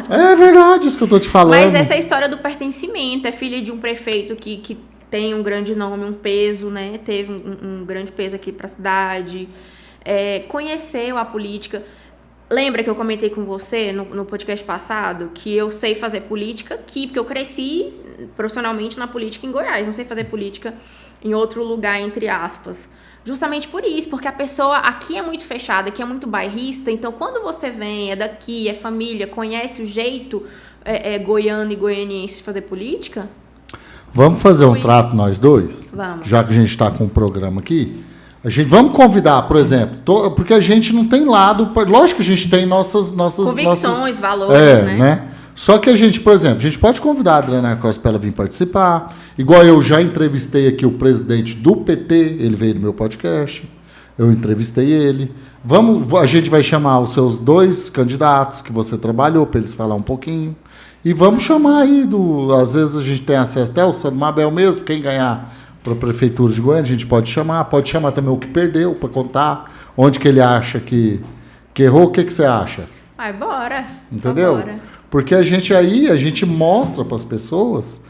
S1: É verdade isso que eu tô te falando.
S2: Mas essa é a história do pertencimento, é filha de um prefeito que tem um grande nome, um peso, né? Teve um grande peso aqui para a cidade, conheceu a política. Lembra que eu comentei com você no podcast passado que eu sei fazer política aqui, porque eu cresci profissionalmente na política em Goiás, não sei fazer política em outro lugar, entre aspas. Justamente por isso, porque a pessoa aqui é muito fechada, aqui é muito bairrista, então quando você vem, é daqui, é família, conhece o jeito goiano e goianiense de fazer política...
S1: Vamos fazer um trato nós dois?
S2: Vamos.
S1: Já que a gente está com um programa aqui. Vamos convidar, por exemplo, porque a gente não tem lado... Lógico que a gente tem nossas
S2: convicções, valores,
S1: né? Só que a gente, por exemplo, a gente pode convidar a Adriana Costa para ela vir participar. Igual eu já entrevistei aqui o presidente do PT, ele veio no meu podcast, eu entrevistei ele. A gente vai chamar os seus 2 candidatos que você trabalhou, para eles falar um pouquinho. E vamos chamar aí, às vezes a gente tem acesso até o Sandro Mabel mesmo, quem ganhar para a Prefeitura de Goiânia, a gente pode chamar também o que perdeu, para contar onde que ele acha que errou. O que você acha?
S2: Vai, bora.
S1: Entendeu? Bora. Porque a gente mostra para as pessoas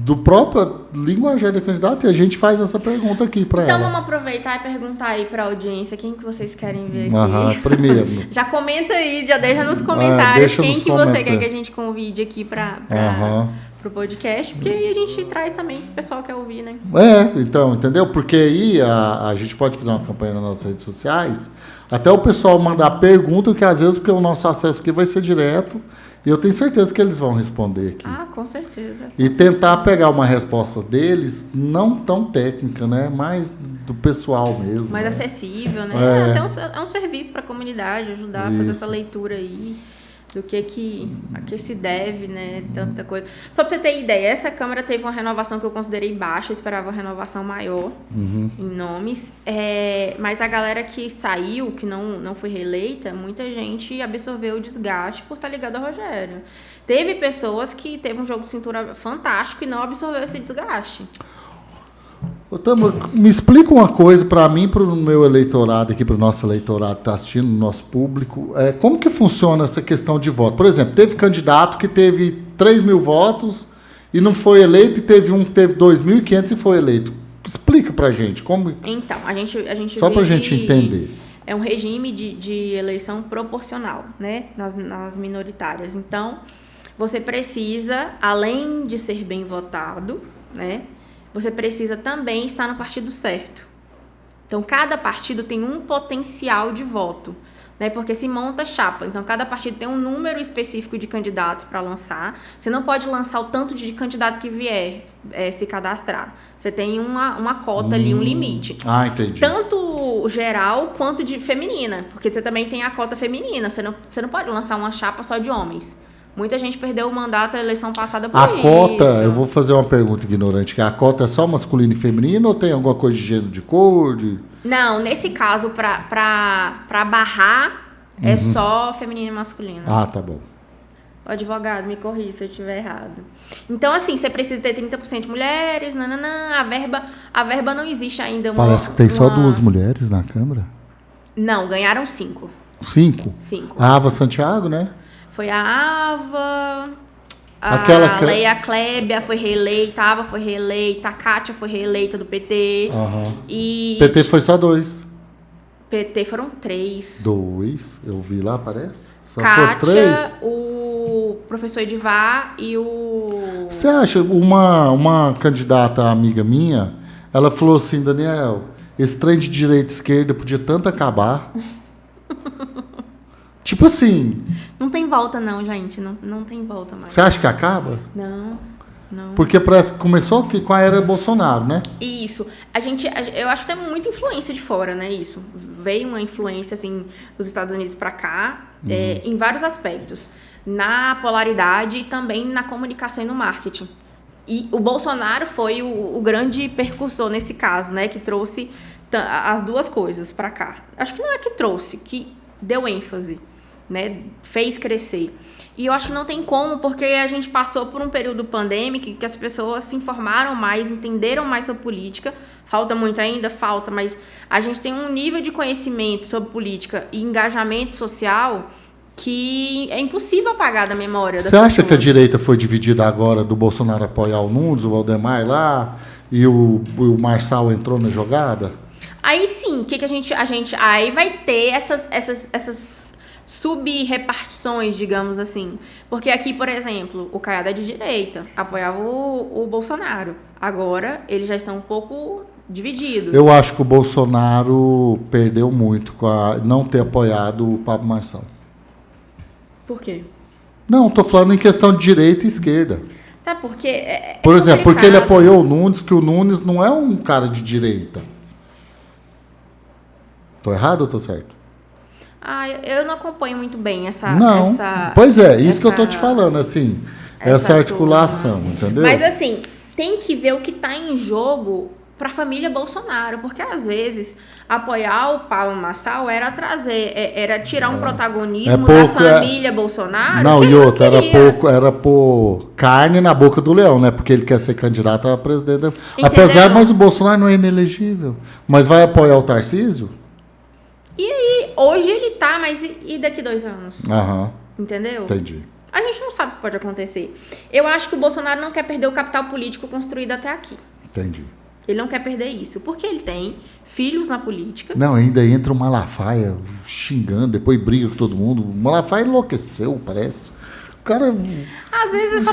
S1: do próprio linguajar da candidata e a gente faz essa pergunta aqui para ela.
S2: Então vamos aproveitar e perguntar aí para a audiência quem que vocês querem ver aqui.
S1: Primeiro.
S2: Já comenta aí, já deixa nos comentários quem que você quer que a gente convide aqui para o podcast, porque aí a gente traz também o pessoal que quer ouvir, né?
S1: Então, entendeu? Porque aí a gente pode fazer uma campanha nas nossas redes sociais, até o pessoal mandar pergunta, que às vezes porque o nosso acesso aqui vai ser direto, e eu tenho certeza que eles vão responder aqui.
S2: Com certeza.
S1: E tentar pegar uma resposta deles, não tão técnica, né? Mais do pessoal mesmo.
S2: Mais acessível, né? É um serviço para a comunidade, ajudar a fazer essa leitura aí. Do a que se deve, né? Tanta coisa. Só pra você ter ideia, essa Câmara teve uma renovação que eu considerei baixa, eu esperava uma renovação maior em nomes. Mas a galera que saiu, que não foi reeleita, muita gente absorveu o desgaste por estar ligado ao Rogério. Teve pessoas que teve um jogo de cintura fantástico e não absorveu esse desgaste.
S1: Me explica uma coisa para mim, para o meu eleitorado aqui, para o nosso eleitorado que está assistindo, o nosso público. Como que funciona essa questão de voto? Por exemplo, teve candidato que teve 3 mil votos e não foi eleito, e teve um que teve 2.500 e foi eleito. Explica para a gente.
S2: Então, a gente
S1: só para a gente entender.
S2: É um regime de eleição proporcional, né? Nas minoritárias. Então, você precisa, além de ser bem votado, né? Você precisa também estar no partido certo. Então, cada partido tem um potencial de voto, né? Porque se monta chapa. Então, cada partido tem um número específico de candidatos para lançar. Você não pode lançar o tanto de candidato que vier se cadastrar. Você tem uma cota ali, um limite.
S1: Entendi.
S2: Tanto geral quanto de feminina. Porque você também tem a cota feminina. Você não pode lançar uma chapa só de homens. Muita gente perdeu o mandato da eleição passada por isso.
S1: A cota, eu vou fazer uma pergunta ignorante, que a cota é só masculino e feminino ou tem alguma coisa de gênero de cor?
S2: Não, nesse caso, pra barrar, é só feminino e masculino.
S1: Tá bom.
S2: O advogado, me corrija se eu estiver errado. Então, assim, você precisa ter 30% de mulheres, a verba não existe ainda.
S1: Parece que tem só 2 mulheres na Câmara.
S2: Não, ganharam 5.
S1: 5?
S2: 5.
S1: A Ava Santiago, né?
S2: Foi a Ava, a Leia Klebia foi reeleita, a Ava foi reeleita, a Kátia foi reeleita do PT. E
S1: PT foi só 2.
S2: PT foram 3.
S1: 2, eu vi lá, parece. Só
S2: Kátia, o professor Edivar e o...
S1: Você acha, uma candidata amiga minha, ela falou assim, Daniel, esse trem de direita e esquerda podia tanto acabar. Tipo assim...
S2: Não tem volta não, gente. Não tem volta mais.
S1: Você acha que acaba?
S2: Não.
S1: Porque parece que começou com a era Bolsonaro, né?
S2: Isso. Eu acho que tem muita influência de fora, né? Isso. Veio uma influência, assim, dos Estados Unidos para cá, em vários aspectos. Na polaridade e também na comunicação e no marketing. E o Bolsonaro foi o grande percursor nesse caso, né? Que trouxe as duas coisas para cá. Acho que não é que trouxe, que deu ênfase. Né, fez crescer. E eu acho que não tem como, porque a gente passou por um período pandêmico que as pessoas se informaram mais, entenderam mais sobre política. Falta muito ainda? Falta, mas a gente tem um nível de conhecimento sobre política e engajamento social que é impossível apagar da memória das pessoas.
S1: Você acha que a direita foi dividida agora do Bolsonaro apoiar o Nunes, o Valdemar lá, e o Marçal entrou na jogada?
S2: Aí sim, o que a gente... Aí vai ter essas sub-repartições, digamos assim. Porque aqui, por exemplo, o Caiado é de direita, apoiava o Bolsonaro. Agora, eles já estão um pouco divididos.
S1: Eu acho que o Bolsonaro perdeu muito com não ter apoiado o Pablo Marçal.
S2: Por quê?
S1: Não, estou falando em questão de direita e esquerda.
S2: Sabe por quê?
S1: Por exemplo, porque ele apoiou o Nunes, que o Nunes não é um cara de direita. Tô errado ou tô certo?
S2: Eu não acompanho muito bem essa...
S1: Não, pois é, isso que eu tô te falando, assim, essa articulação, entendeu?
S2: Mas assim, tem que ver o que tá em jogo para a família Bolsonaro, porque às vezes apoiar o Pablo Marçal era tirar um protagonismo da família Bolsonaro.
S1: Não, e outra, era pôr carne na boca do leão, né? Porque ele quer ser candidato a presidente. Mas o Bolsonaro não é inelegível. Mas vai apoiar o Tarcísio?
S2: E aí, hoje ele tá, mas e daqui 2 anos?
S1: Aham.
S2: Entendeu?
S1: Entendi.
S2: A gente não sabe o que pode acontecer. Eu acho que o Bolsonaro não quer perder o capital político construído até aqui.
S1: Entendi.
S2: Ele não quer perder isso, porque ele tem filhos na política.
S1: Não, ainda entra o Malafaia xingando, depois briga com todo mundo. O Malafaia enlouqueceu, parece. O cara...
S2: Às vezes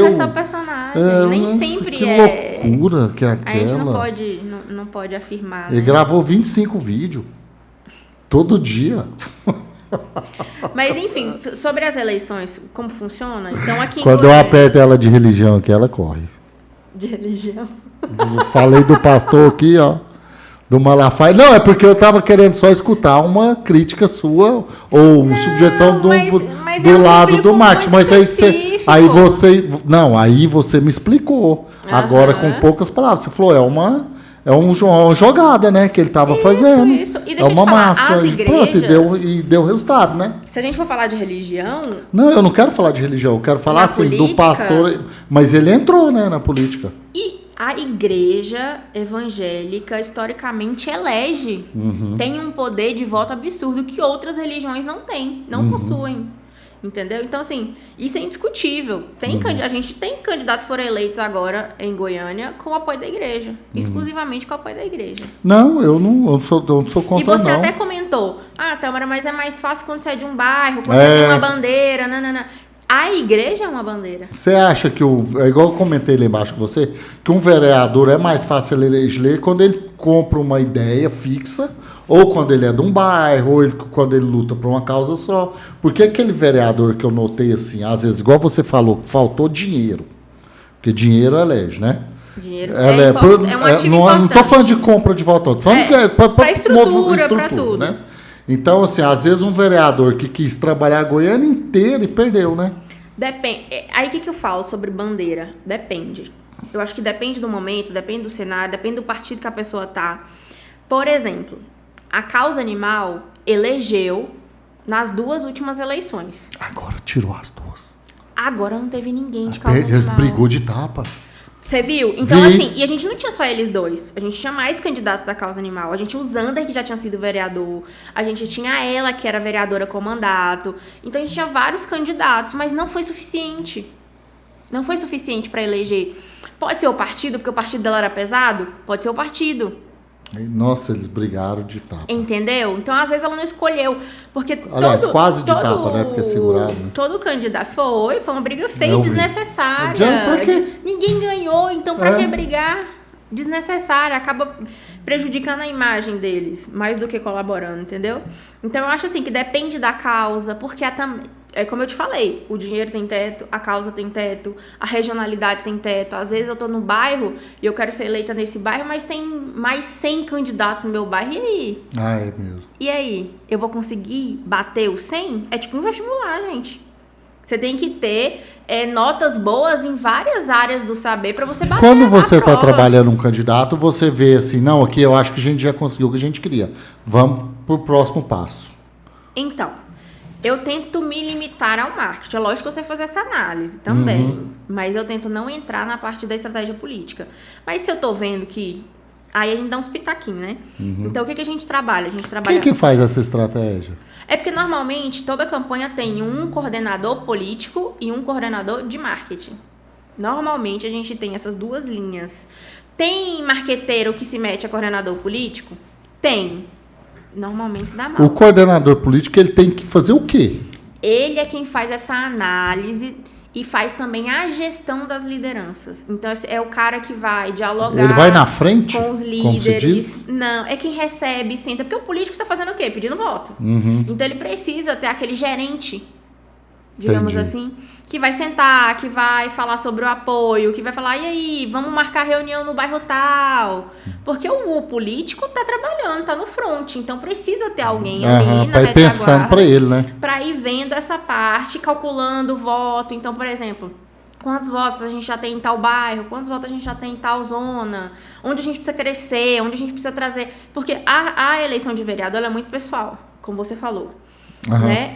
S2: essa personagem, nem sempre
S1: que loucura que é aquela.
S2: A gente não pode afirmar.
S1: Ele gravou 25 vídeos. Todo dia.
S2: Mas, enfim, sobre as eleições, como funciona? Então, aqui
S1: quando eu aperto ela de religião aqui, ela corre.
S2: De religião?
S1: Falei do pastor aqui, ó. Do Malafaia. Não, é porque eu tava querendo só escutar uma crítica sua ou um subjetão do lado do marketing. Mas aí você me explicou. Agora, com poucas palavras. Você falou, é uma jogada, né, que ele estava fazendo.
S2: Isso. E deixa eu te falar,
S1: máscara.
S2: As igrejas...
S1: Pronto, e deu resultado, né?
S2: Se a gente for falar de religião...
S1: Não, eu não quero falar de religião. Eu quero falar, assim, política, do pastor... Mas ele entrou, né, na política.
S2: E a igreja evangélica, historicamente, elege. Tem um poder de voto absurdo que outras religiões não têm, não possuem. Entendeu? Então, assim, isso é indiscutível. A gente tem candidatos que foram eleitos agora em Goiânia com o apoio da igreja. Exclusivamente com o apoio da igreja.
S1: Não, eu não sou contra,
S2: e você até comentou, Tâmara, mas é mais fácil quando você é de um bairro, quando você tem uma bandeira, nanana. A igreja é uma bandeira.
S1: Você acha que, é igual eu comentei lá embaixo com você, que um vereador é mais fácil eleger quando ele compra uma ideia fixa, ou quando ele é de um bairro, ou quando ele luta por uma causa só. Porque aquele vereador que eu notei assim, às vezes, igual você falou, faltou dinheiro. Porque dinheiro elege, né?
S2: Dinheiro é um ativo importante.
S1: Não estou falando de compra de voto, estou falando
S2: para estrutura, para tudo.
S1: Né? Então, assim, às vezes um vereador que quis trabalhar a Goiânia inteira e perdeu, né?
S2: Depende. Aí o que eu falo sobre bandeira? Depende. Eu acho que depende do momento, depende do cenário, depende do partido que a pessoa tá. Por exemplo, a causa animal elegeu nas 2 últimas eleições.
S1: Agora tirou as 2.
S2: Agora não teve ninguém de causa animal.
S1: Eles brigou de tapa.
S2: Você viu? Então, assim, e a gente não tinha só eles 2. A gente tinha mais candidatos da causa animal. A gente tinha o Zander, que já tinha sido vereador. A gente tinha ela, que era vereadora com mandato. Então, a gente tinha vários candidatos, mas não foi suficiente. Não foi suficiente para eleger. Pode ser o partido, porque o partido dela era pesado? Pode ser o partido.
S1: Nossa, eles brigaram de tapa.
S2: Entendeu? Então, às vezes, ela não escolheu. Porque
S1: quase de tapa, né? Porque segurado. Né?
S2: Todo candidato foi uma briga feia e desnecessária.
S1: Pra quê?
S2: Ninguém ganhou, então pra que brigar? Desnecessária, acaba prejudicando a imagem deles, mais do que colaborando, entendeu? Então, eu acho assim, que depende da causa, porque é como eu te falei, o dinheiro tem teto, a causa tem teto, a regionalidade tem teto. Às vezes eu tô no bairro e eu quero ser eleita nesse bairro, mas tem mais 100 candidatos no meu bairro, e aí?
S1: É mesmo.
S2: E aí? Eu vou conseguir bater os 100? É tipo um vestibular, gente. Você tem que ter notas boas em várias áreas do saber para você bater.
S1: Quando você está trabalhando um candidato, você vê assim, não, aqui eu acho que a gente já conseguiu o que a gente queria. Vamos pro próximo passo.
S2: Então, eu tento me limitar ao marketing. É lógico que você fazer essa análise também. Mas eu tento não entrar na parte da estratégia política. Mas se eu tô vendo que... Aí a gente dá uns pitaquinhos, né? Então, o que a gente trabalha?
S1: Quem que faz essa estratégia?
S2: É porque, normalmente, toda campanha tem um coordenador político e um coordenador de marketing. Normalmente, a gente tem essas 2 linhas. Tem marqueteiro que se mete a coordenador político? Tem. Normalmente se dá mal.
S1: O coordenador político, ele tem que fazer o quê?
S2: Ele é quem faz essa análise e faz também a gestão das lideranças. Então, é o cara que vai dialogar...
S1: Ele vai na frente,
S2: com os líderes.
S1: como se diz?
S2: Não, é quem recebe, senta. Porque o político está fazendo o quê? Pedindo voto. Então, ele precisa ter aquele gerente, digamos assim, que vai sentar, que vai falar sobre o apoio, que vai falar, e aí, vamos marcar reunião no bairro tal. Porque o político tá trabalhando, tá no front, então precisa ter alguém ali na
S1: pra ir pensando para ele, né?
S2: Pra ir vendo essa parte, calculando o voto. Então, por exemplo, quantos votos a gente já tem em tal bairro, quantos votos a gente já tem em tal zona, onde a gente precisa crescer, onde a gente precisa trazer... Porque a eleição de vereador, ela é muito pessoal, como você falou. Né?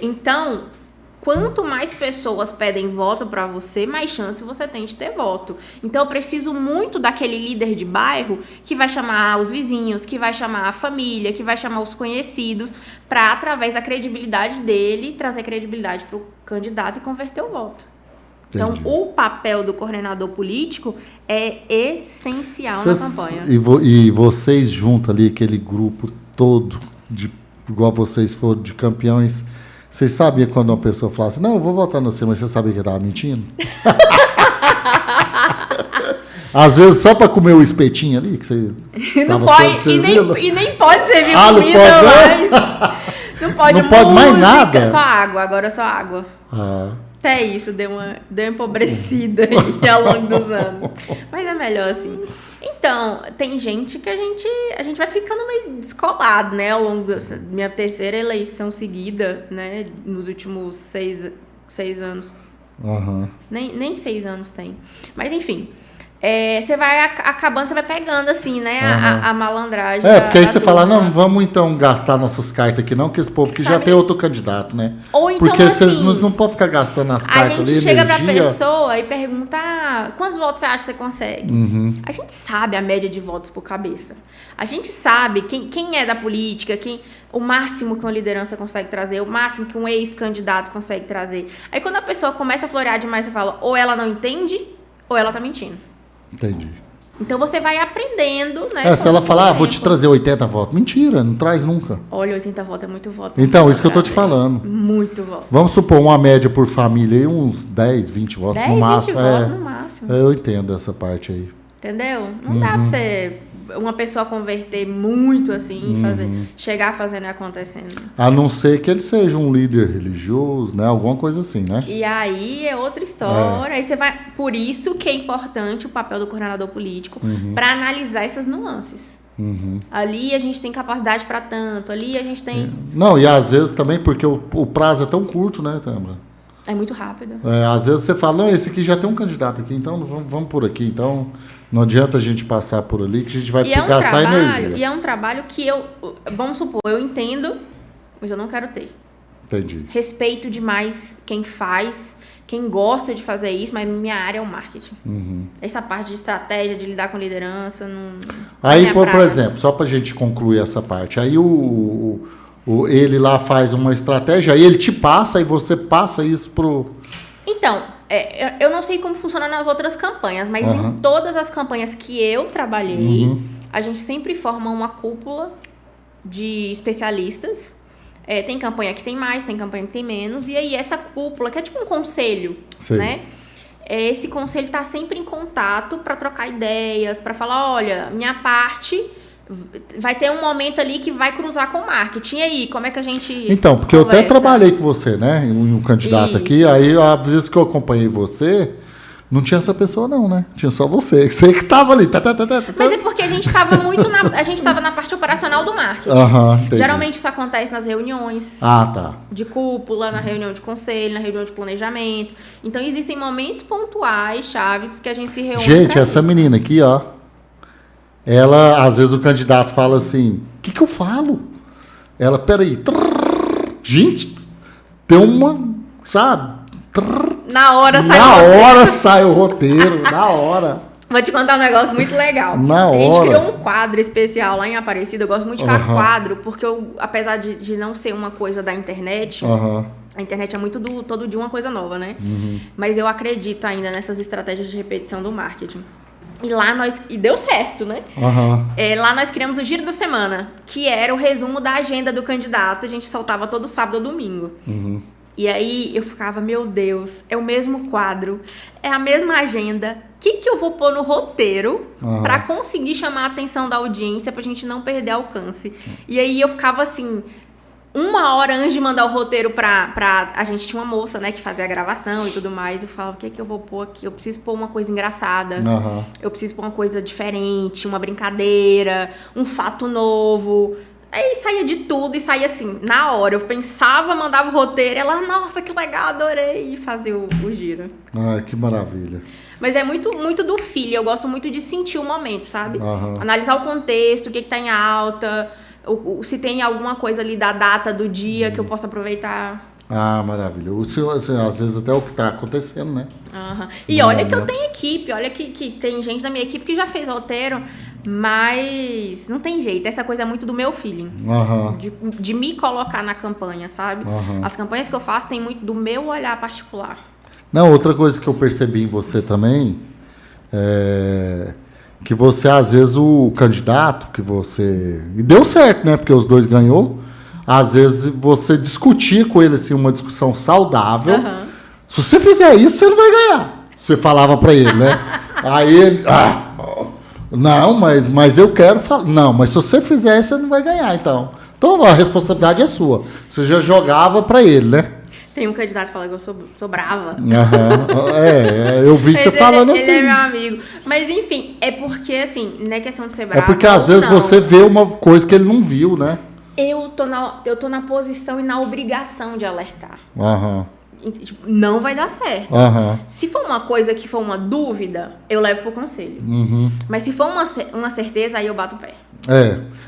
S2: Então... Quanto mais pessoas pedem voto para você, mais chance você tem de ter voto. Então, eu preciso muito daquele líder de bairro que vai chamar os vizinhos, que vai chamar a família, que vai chamar os conhecidos, para, através da credibilidade dele, trazer credibilidade para o candidato e converter o voto. Entendi. Então, o papel do coordenador político é essencial na campanha.
S1: E vocês juntam ali aquele grupo todo, igual vocês foram de campeões... Vocês sabiam quando uma pessoa fala assim, não, eu vou votar no você, mas você sabia que eu estava mentindo? Às vezes só para comer o espetinho ali, que você
S2: não pode, e nem pode servir comida mais. Não pode
S1: música, mais nada.
S2: Só água, agora só água. Até isso deu uma empobrecida aí ao longo dos anos. Mas é melhor assim. Então, tem gente que a gente vai ficando meio descolado, né? Ao longo da minha terceira eleição seguida, né? Nos últimos 6 anos. Nem 6 anos tem. Mas, enfim. Você vai acabando, você vai pegando, assim, né? A malandragem.
S1: Porque aí você fala, não vamos então gastar nossas cartas aqui não, que esse povo que já tem outro candidato, né?
S2: Ou então,
S1: porque
S2: assim,
S1: vocês não podem ficar gastando as cartas ali,
S2: a gente chega pra pessoa e pergunta, quantos votos você acha que você consegue? A gente sabe a média de votos por cabeça. A gente sabe quem é da política, o máximo que uma liderança consegue trazer, o máximo que um ex-candidato consegue trazer. Aí quando a pessoa começa a florear demais, você fala, ou ela não entende, ou ela tá mentindo.
S1: Entendi.
S2: Então você vai aprendendo, né?
S1: Se ela falar, vou te trazer 80 votos. Mentira, não traz nunca.
S2: Olha, 80 votos é muito voto.
S1: Então, isso que eu tô te falando.
S2: Muito voto.
S1: Vamos supor uma média por família aí, uns 10, 20 votos no máximo.
S2: 20 votos no máximo.
S1: Eu entendo essa parte aí.
S2: Entendeu? Não dá pra você... uma pessoa converter muito assim, chegar fazendo e acontecendo.
S1: A não ser que ele seja um líder religioso, né? Alguma coisa assim, né?
S2: E aí é outra história. Aí você vai... Por isso que é importante o papel do coordenador político para analisar essas nuances. Ali a gente tem capacidade para tanto, ali a gente tem...
S1: Não, e às vezes também porque o prazo é tão curto, né, Tâmara?
S2: É muito rápido.
S1: Às vezes você fala, não, esse aqui já tem um candidato aqui, então vamos por aqui. Então, não adianta a gente passar por ali, que a gente vai gastar energia.
S2: E é um trabalho que vamos supor, eu entendo, mas eu não quero ter.
S1: Entendi.
S2: Respeito demais quem faz, quem gosta de fazer isso, mas minha área é o marketing. Essa parte de estratégia, de lidar com liderança, não...
S1: Aí, por exemplo, só pra gente concluir essa parte, aí ele lá faz uma estratégia, aí ele te passa e você passa isso pro...
S2: Então, eu não sei como funciona nas outras campanhas, mas em todas as campanhas que eu trabalhei, a gente sempre forma uma cúpula de especialistas. Tem campanha que tem mais, tem campanha que tem menos. E aí essa cúpula, que é tipo um conselho, né? Esse conselho está sempre em contato para trocar ideias, para falar, olha, minha parte... Vai ter um momento ali que vai cruzar com o marketing. E aí, como é que a gente
S1: Então, porque conversa? Eu até trabalhei com você, né? Um candidato aqui. Aí, às vezes que eu acompanhei você, não tinha essa pessoa não, né? Tinha só você. Você que tava ali.
S2: Mas é porque a gente estava muito a gente estava na parte operacional do marketing. Geralmente isso acontece nas reuniões de cúpula, na reunião de conselho, na reunião de planejamento. Então, existem momentos pontuais, chaves, que a gente se reúne.
S1: Gente, essa menina aqui, ó. Ela, às vezes o candidato fala assim, o que eu falo? Ela, peraí, gente, tem uma, sabe?
S2: Na hora
S1: sai o roteiro, na hora.
S2: Vou te contar um negócio muito legal.
S1: A
S2: gente criou um quadro especial lá em Aparecida, eu gosto muito de criar quadro, porque apesar de não ser uma coisa da internet... A internet é muito todo dia uma coisa nova, né? Mas eu acredito ainda nessas estratégias de repetição do marketing. E deu certo, né?
S1: Uhum.
S2: Lá nós criamos o Giro da Semana, que era o resumo da agenda do candidato. A gente soltava todo sábado ou domingo.
S1: Uhum.
S2: E aí eu ficava, meu Deus, é o mesmo quadro, é a mesma agenda. O que eu vou pôr no roteiro pra conseguir chamar a atenção da audiência, pra gente não perder alcance? E aí eu ficava assim... 1 hora antes de mandar o roteiro pra... A gente tinha uma moça, né, que fazia a gravação e tudo mais. Eu falava, o que eu vou pôr aqui? Eu preciso pôr uma coisa engraçada.
S1: Uhum.
S2: Eu preciso pôr uma coisa diferente, uma brincadeira, um fato novo. Aí saía de tudo e saía assim, na hora. Eu pensava, mandava o roteiro. Ela, nossa, que legal, adorei. E fazia o giro.
S1: Ai, que maravilha.
S2: Mas é muito, muito do feeling. Eu gosto muito de sentir o momento, sabe?
S1: Uhum.
S2: Analisar o contexto, o que tá em alta... se tem alguma coisa ali da data do dia que eu possa aproveitar.
S1: Ah, maravilha. O senhor, assim, às vezes até o que está acontecendo, né?
S2: Uhum. E olha que eu tenho equipe, olha que tem gente da minha equipe que já fez roteiro, mas não tem jeito. Essa coisa é muito do meu feeling.
S1: Uhum.
S2: De me colocar na campanha, sabe?
S1: Uhum.
S2: As campanhas que eu faço tem muito do meu olhar particular.
S1: Não, outra coisa que eu percebi em você também é... que você, às vezes, o candidato que você... E deu certo, né? Porque os dois ganhou. Às vezes, você discutia com ele, assim, uma discussão saudável.
S2: Uhum.
S1: Se você fizer isso, você não vai ganhar. Você falava pra ele, né? Aí ele... não, mas eu quero falar... Não, mas se você fizer, você não vai ganhar, então. Então, a responsabilidade é sua. Você já jogava pra ele, né?
S2: Tem um candidato que fala que eu sou brava.
S1: Uhum. Eu vi você falando assim.
S2: Ele é meu amigo. Mas, enfim, é porque, assim, não é questão de ser brava.
S1: É porque, às vezes, você vê uma coisa que ele não viu, né?
S2: Eu tô na posição e na obrigação de alertar.
S1: Uhum.
S2: Tipo, não vai dar certo.
S1: Uhum.
S2: Se for uma coisa que for uma dúvida, eu levo pro conselho.
S1: Uhum.
S2: Mas se for uma certeza, aí eu bato o pé.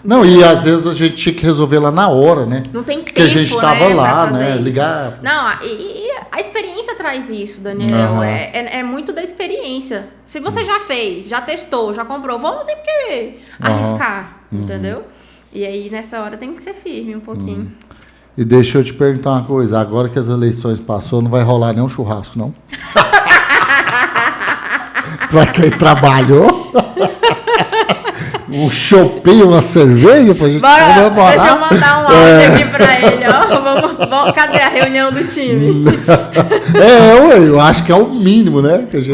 S1: Não, e às vezes a gente tinha que resolver lá na hora, né?
S2: Não tem tempo,
S1: porque a gente tava lá, né?
S2: Isso.
S1: Ligar.
S2: Não, e a experiência traz isso, Daniel.
S1: Uhum.
S2: É muito da experiência. Se você já fez, já testou, já comprovou, não tem por que arriscar, entendeu? E aí, nessa hora, tem que ser firme um pouquinho.
S1: E deixa eu te perguntar uma coisa. Agora que as eleições passou, não vai rolar nenhum churrasco, não? Pra quem trabalhou... Um choppinho, uma cerveja pra gente comemorar.
S2: Deixa eu mandar um áudio aqui pra ele, ó. Cadê a reunião do time?
S1: Eu acho que é o mínimo, né? Que a gente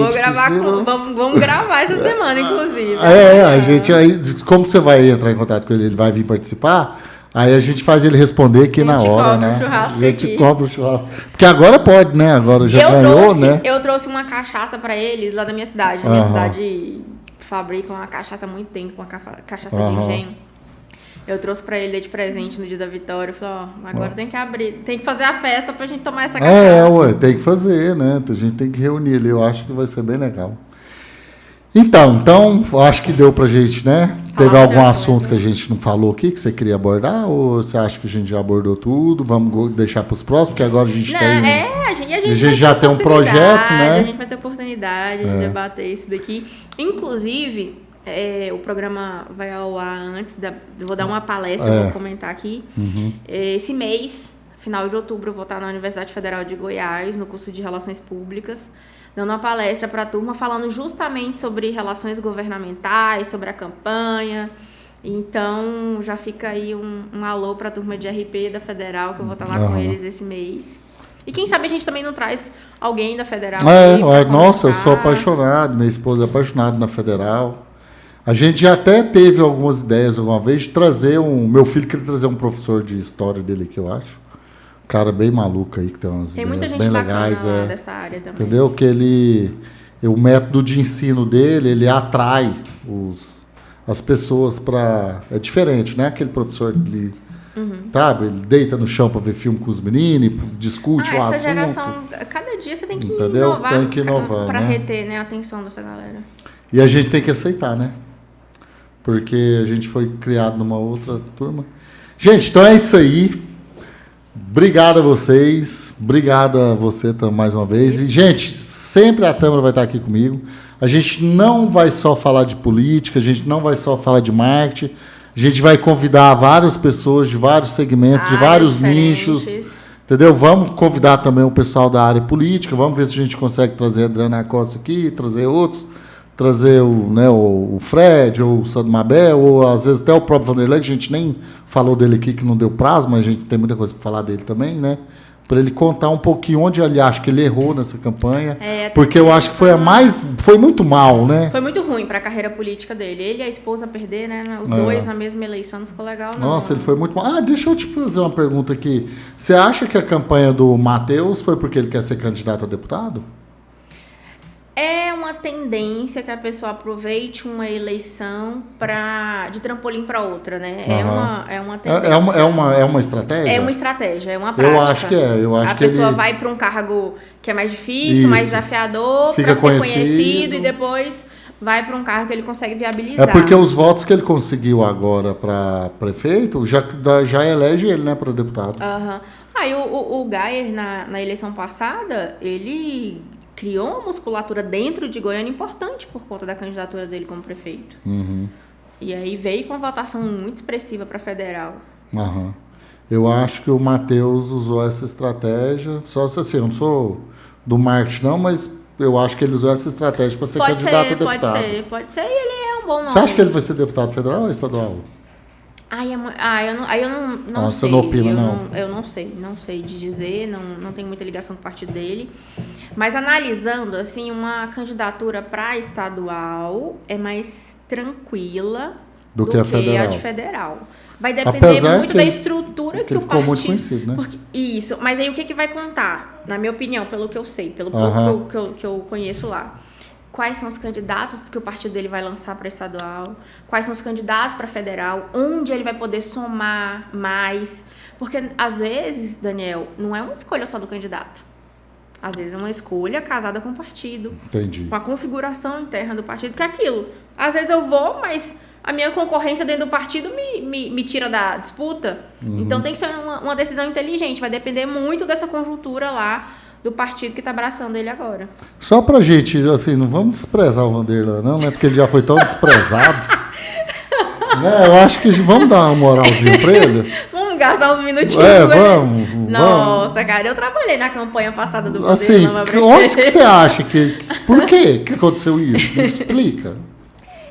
S2: vamos gravar essa semana, inclusive.
S1: A gente aí, como você vai entrar em contato com ele, ele vai vir participar, aí a gente faz ele responder aqui na hora, né?
S2: A gente
S1: cobra o churrasco. Porque agora pode, né? Agora já ganhou, né?
S2: Eu trouxe uma cachaça pra eles lá da minha cidade. Na minha cidade... fabrica uma cachaça há muito tempo, uma cachaça de engenho. Eu trouxe pra ele de presente no dia da vitória. Eu falei, agora tem que abrir, tem que fazer a festa pra gente tomar essa cachaça.
S1: Tem que fazer, né? A gente tem que reunir ali. Eu acho que vai ser bem legal. Então, acho que deu pra gente, né? Teve algum assunto que a gente não falou aqui que você queria abordar? Ou você acha que a gente já abordou tudo? Vamos deixar pros próximos, porque agora a gente
S2: a gente
S1: já tem um projeto, né?
S2: A gente vai ter oportunidade de debater isso daqui. Inclusive, o programa vai ao ar antes eu vou dar uma palestra, eu vou comentar aqui. Esse mês, final de outubro, eu vou estar na Universidade Federal de Goiás, no curso de Relações Públicas, dando uma palestra para a turma falando justamente sobre relações governamentais, sobre a campanha. Então, já fica aí um alô para a turma de RP da Federal, que eu vou estar lá com eles esse mês. E quem sabe a gente também não traz alguém da Federal.
S1: Nossa, eu sou apaixonado, minha esposa é apaixonada na Federal. A gente já até teve algumas ideias alguma vez de trazer meu filho queria trazer um professor de história dele aqui, eu acho. Cara bem maluco aí, que tem umas ideias bem legais.
S2: Dessa área também.
S1: Entendeu? Que o método de ensino dele, ele atrai as pessoas para... É diferente, né? Aquele professor que sabe? Ele deita no chão para ver filme com os meninos, discute o assunto.
S2: Essa geração, cada dia você tem que
S1: inovar. Tem que inovar,
S2: para reter, né, a atenção dessa galera.
S1: E a gente tem que aceitar, né? Porque a gente foi criado numa outra turma. Gente, então é isso aí. Obrigado a vocês. Obrigado a você mais uma vez. Isso. E, gente, sempre a Tâmara vai estar aqui comigo. A gente não vai só falar de política, a gente não vai só falar de marketing. A gente vai convidar várias pessoas de vários segmentos, de vários nichos. Entendeu? Vamos convidar também o pessoal da área política. Vamos ver se a gente consegue trazer a Adriana Costa aqui, trazer outros. trazer o Fred, ou o Sandro Mabel, ou às vezes até o próprio Vanderlei, que a gente nem falou dele aqui, que não deu prazo, mas a gente tem muita coisa para falar dele também, né? Para ele contar um pouquinho onde ele acha que ele errou nessa campanha, porque eu acho que foi muito mal, né?
S2: Foi muito ruim para a carreira política dele. Ele e a esposa perder, né? Os dois na mesma eleição, não ficou legal, não.
S1: Nossa, ele foi muito mal. Deixa eu te fazer uma pergunta aqui. Você acha que a campanha do Matheus foi porque ele quer ser candidato a deputado?
S2: É uma tendência que a pessoa aproveite uma eleição de trampolim para outra, né? É uma tendência.
S1: É uma estratégia?
S2: É uma estratégia, é uma prática.
S1: Eu acho que é.
S2: A pessoa vai para um cargo que é mais difícil, mais desafiador, para ser conhecido e depois vai para um cargo que ele consegue viabilizar.
S1: É porque os votos que ele conseguiu agora para prefeito já elege ele, né, para deputado.
S2: Aí o Gayer, na eleição passada, ele criou uma musculatura dentro de Goiânia importante por conta da candidatura dele como prefeito. E aí veio com uma votação muito expressiva para federal.
S1: Eu acho que o Matheus usou essa estratégia, só assim, eu não sou do marketing não, mas eu acho que ele usou essa estratégia para ser candidato a deputado.
S2: Pode ser, e ele é um bom nome.
S1: Você acha que ele vai ser deputado federal ou estadual?
S2: Eu não sei.
S1: Você não opina, não?
S2: Eu não sei de dizer, não tenho muita ligação com o partido dele. Mas analisando, assim, uma candidatura para estadual é mais tranquila do que a de federal. Vai depender muito da estrutura que o partido...
S1: muito conhecido, né?
S2: Isso, mas aí o que vai contar? Na minha opinião, pelo que eu sei, pelo pouco que eu conheço lá. Quais são os candidatos que o partido dele vai lançar para estadual, quais são os candidatos para federal, onde ele vai poder somar mais. Porque, às vezes, Daniel, não é uma escolha só do candidato. Às vezes é uma escolha casada com o partido.
S1: Entendi.
S2: Com a configuração interna do partido, que é aquilo. Às vezes eu vou, mas a minha concorrência dentro do partido me tira da disputa. Então tem que ser uma decisão inteligente. Vai depender muito dessa conjuntura lá do partido que está abraçando ele agora.
S1: Só pra gente, assim, não vamos desprezar o Vanderlei, não, né? Porque ele já foi tão desprezado. Né? Eu acho que vamos dar uma moralzinha pra ele.
S2: Vamos gastar uns minutinhos.
S1: Vamos.
S2: Nossa, cara, eu trabalhei na campanha passada do
S1: Vanderlei. Assim, onde que você acha que... Por que aconteceu isso? Me explica.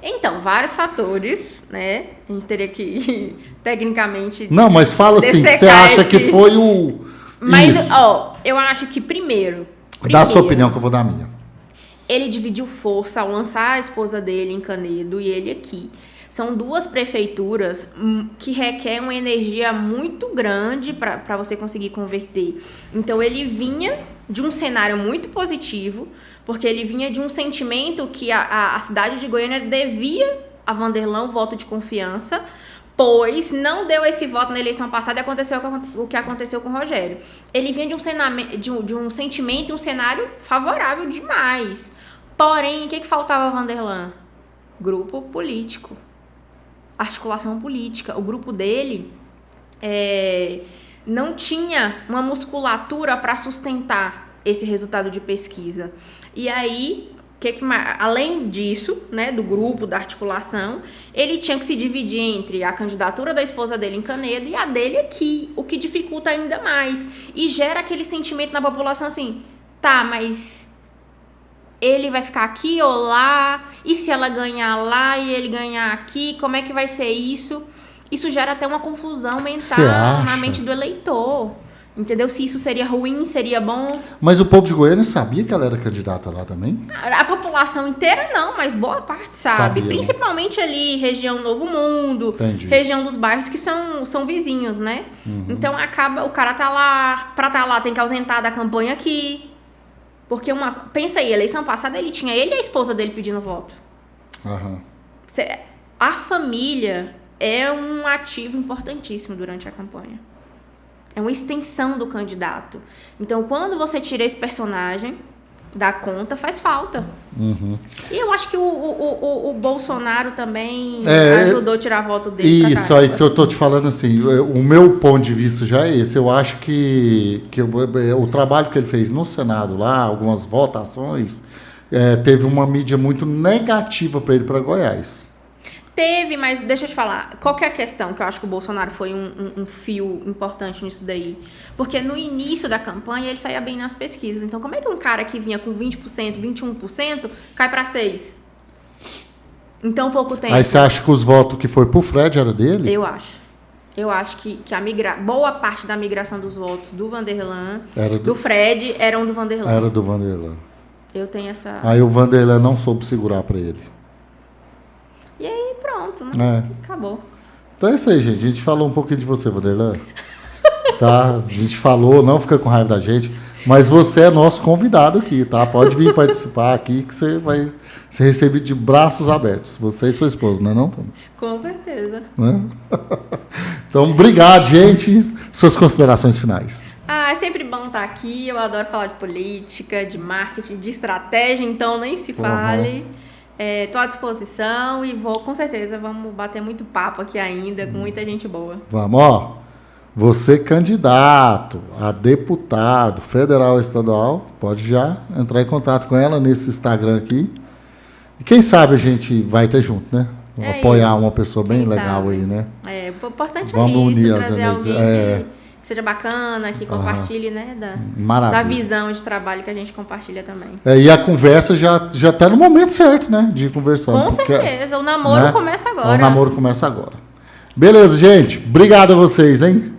S2: Então, vários fatores, né? A gente teria que, tecnicamente...
S1: Não, mas fala assim, que você acha que foi o...
S2: Mas, eu acho que primeiro...
S1: Dá a sua opinião que eu vou dar a minha.
S2: Ele dividiu força ao lançar a esposa dele em Canedo e ele aqui. São duas prefeituras que requerem uma energia muito grande para você conseguir converter. Então, ele vinha de um cenário muito positivo, porque ele vinha de um sentimento que a cidade de Goiânia devia a Vanderlei um voto de confiança, pois não deu esse voto na eleição passada e aconteceu o que aconteceu com o Rogério. Ele vinha de um sentimento e um cenário favorável demais. Porém, o que faltava a Vanderlei? Grupo político. Articulação política. O grupo dele não tinha uma musculatura para sustentar esse resultado de pesquisa. E aí... além disso, né, do grupo, da articulação, ele tinha que se dividir entre a candidatura da esposa dele em Canedo e a dele aqui, o que dificulta ainda mais. E gera aquele sentimento na população assim, tá, mas ele vai ficar aqui ou lá? E se ela ganhar lá e ele ganhar aqui, como é que vai ser isso? Isso gera até uma confusão mental na mente do eleitor. Entendeu? Se isso seria ruim, seria bom.
S1: Mas o povo de Goiânia sabia que ela era candidata lá também?
S2: A população inteira não, mas boa parte sabe.
S1: Sabia.
S2: Principalmente ali, região Novo Mundo,
S1: Entendi.
S2: Região dos bairros que são vizinhos, né? Então acaba, o cara tá lá, pra tá lá tem que ausentar da campanha aqui. Porque pensa aí, eleição passada ele e a esposa dele pedindo voto. A família é um ativo importantíssimo durante a campanha. É uma extensão do candidato. Então, quando você tira esse personagem da conta, faz falta. E eu acho que o Bolsonaro também ajudou a tirar voto dele.
S1: Isso, aí eu tô te falando assim, o meu ponto de vista já é esse. Eu acho que o trabalho que ele fez no Senado lá, algumas votações, teve uma mídia muito negativa para ele, para Goiás.
S2: Teve, mas deixa eu te falar, qual que é a questão que eu acho que o Bolsonaro foi um fio importante nisso daí? Porque no início da campanha ele saía bem nas pesquisas. Então, como é que um cara que vinha com 20%, 21% cai para 6%? em tão pouco tempo.
S1: Aí você acha que os votos que foi pro Fred era dele?
S2: Eu acho. Eu acho que boa parte da migração dos votos do Vanderlan, do Fred, eram do Vanderlan.
S1: Era do Vanderlan.
S2: Eu tenho essa...
S1: Aí o Vanderlan não soube segurar pra ele.
S2: E aí pronto, né? Acabou.
S1: Então é isso aí, gente. A gente falou um pouquinho de você, Vanderlan. Tá? A gente falou, não fica com raiva da gente. Mas você é nosso convidado aqui, tá? Pode vir participar aqui que você vai ser recebido de braços abertos. Você e sua esposa, não é não, Tom?
S2: Com certeza.
S1: Né? Então, obrigado, gente. Suas considerações finais.
S2: É sempre bom estar aqui. Eu adoro falar de política, de marketing, de estratégia, então nem se fale. Estou à disposição e com certeza, vamos bater muito papo aqui ainda, com muita gente boa.
S1: Vamos, ó. Você, candidato a deputado federal ou estadual, pode já entrar em contato com ela nesse Instagram aqui. E quem sabe a gente vai ter junto, né? Apoiar uma pessoa bem legal aí, né?
S2: O importante
S1: Vamos
S2: é isso,
S1: unir as
S2: trazer
S1: energias.
S2: alguém que seja bacana, que compartilhe, né? Da visão de trabalho que a gente compartilha também.
S1: E a conversa já tá no momento certo, né? De conversar.
S2: Com certeza, o namoro começa agora.
S1: O namoro começa agora. Beleza, gente. Obrigado a vocês, hein?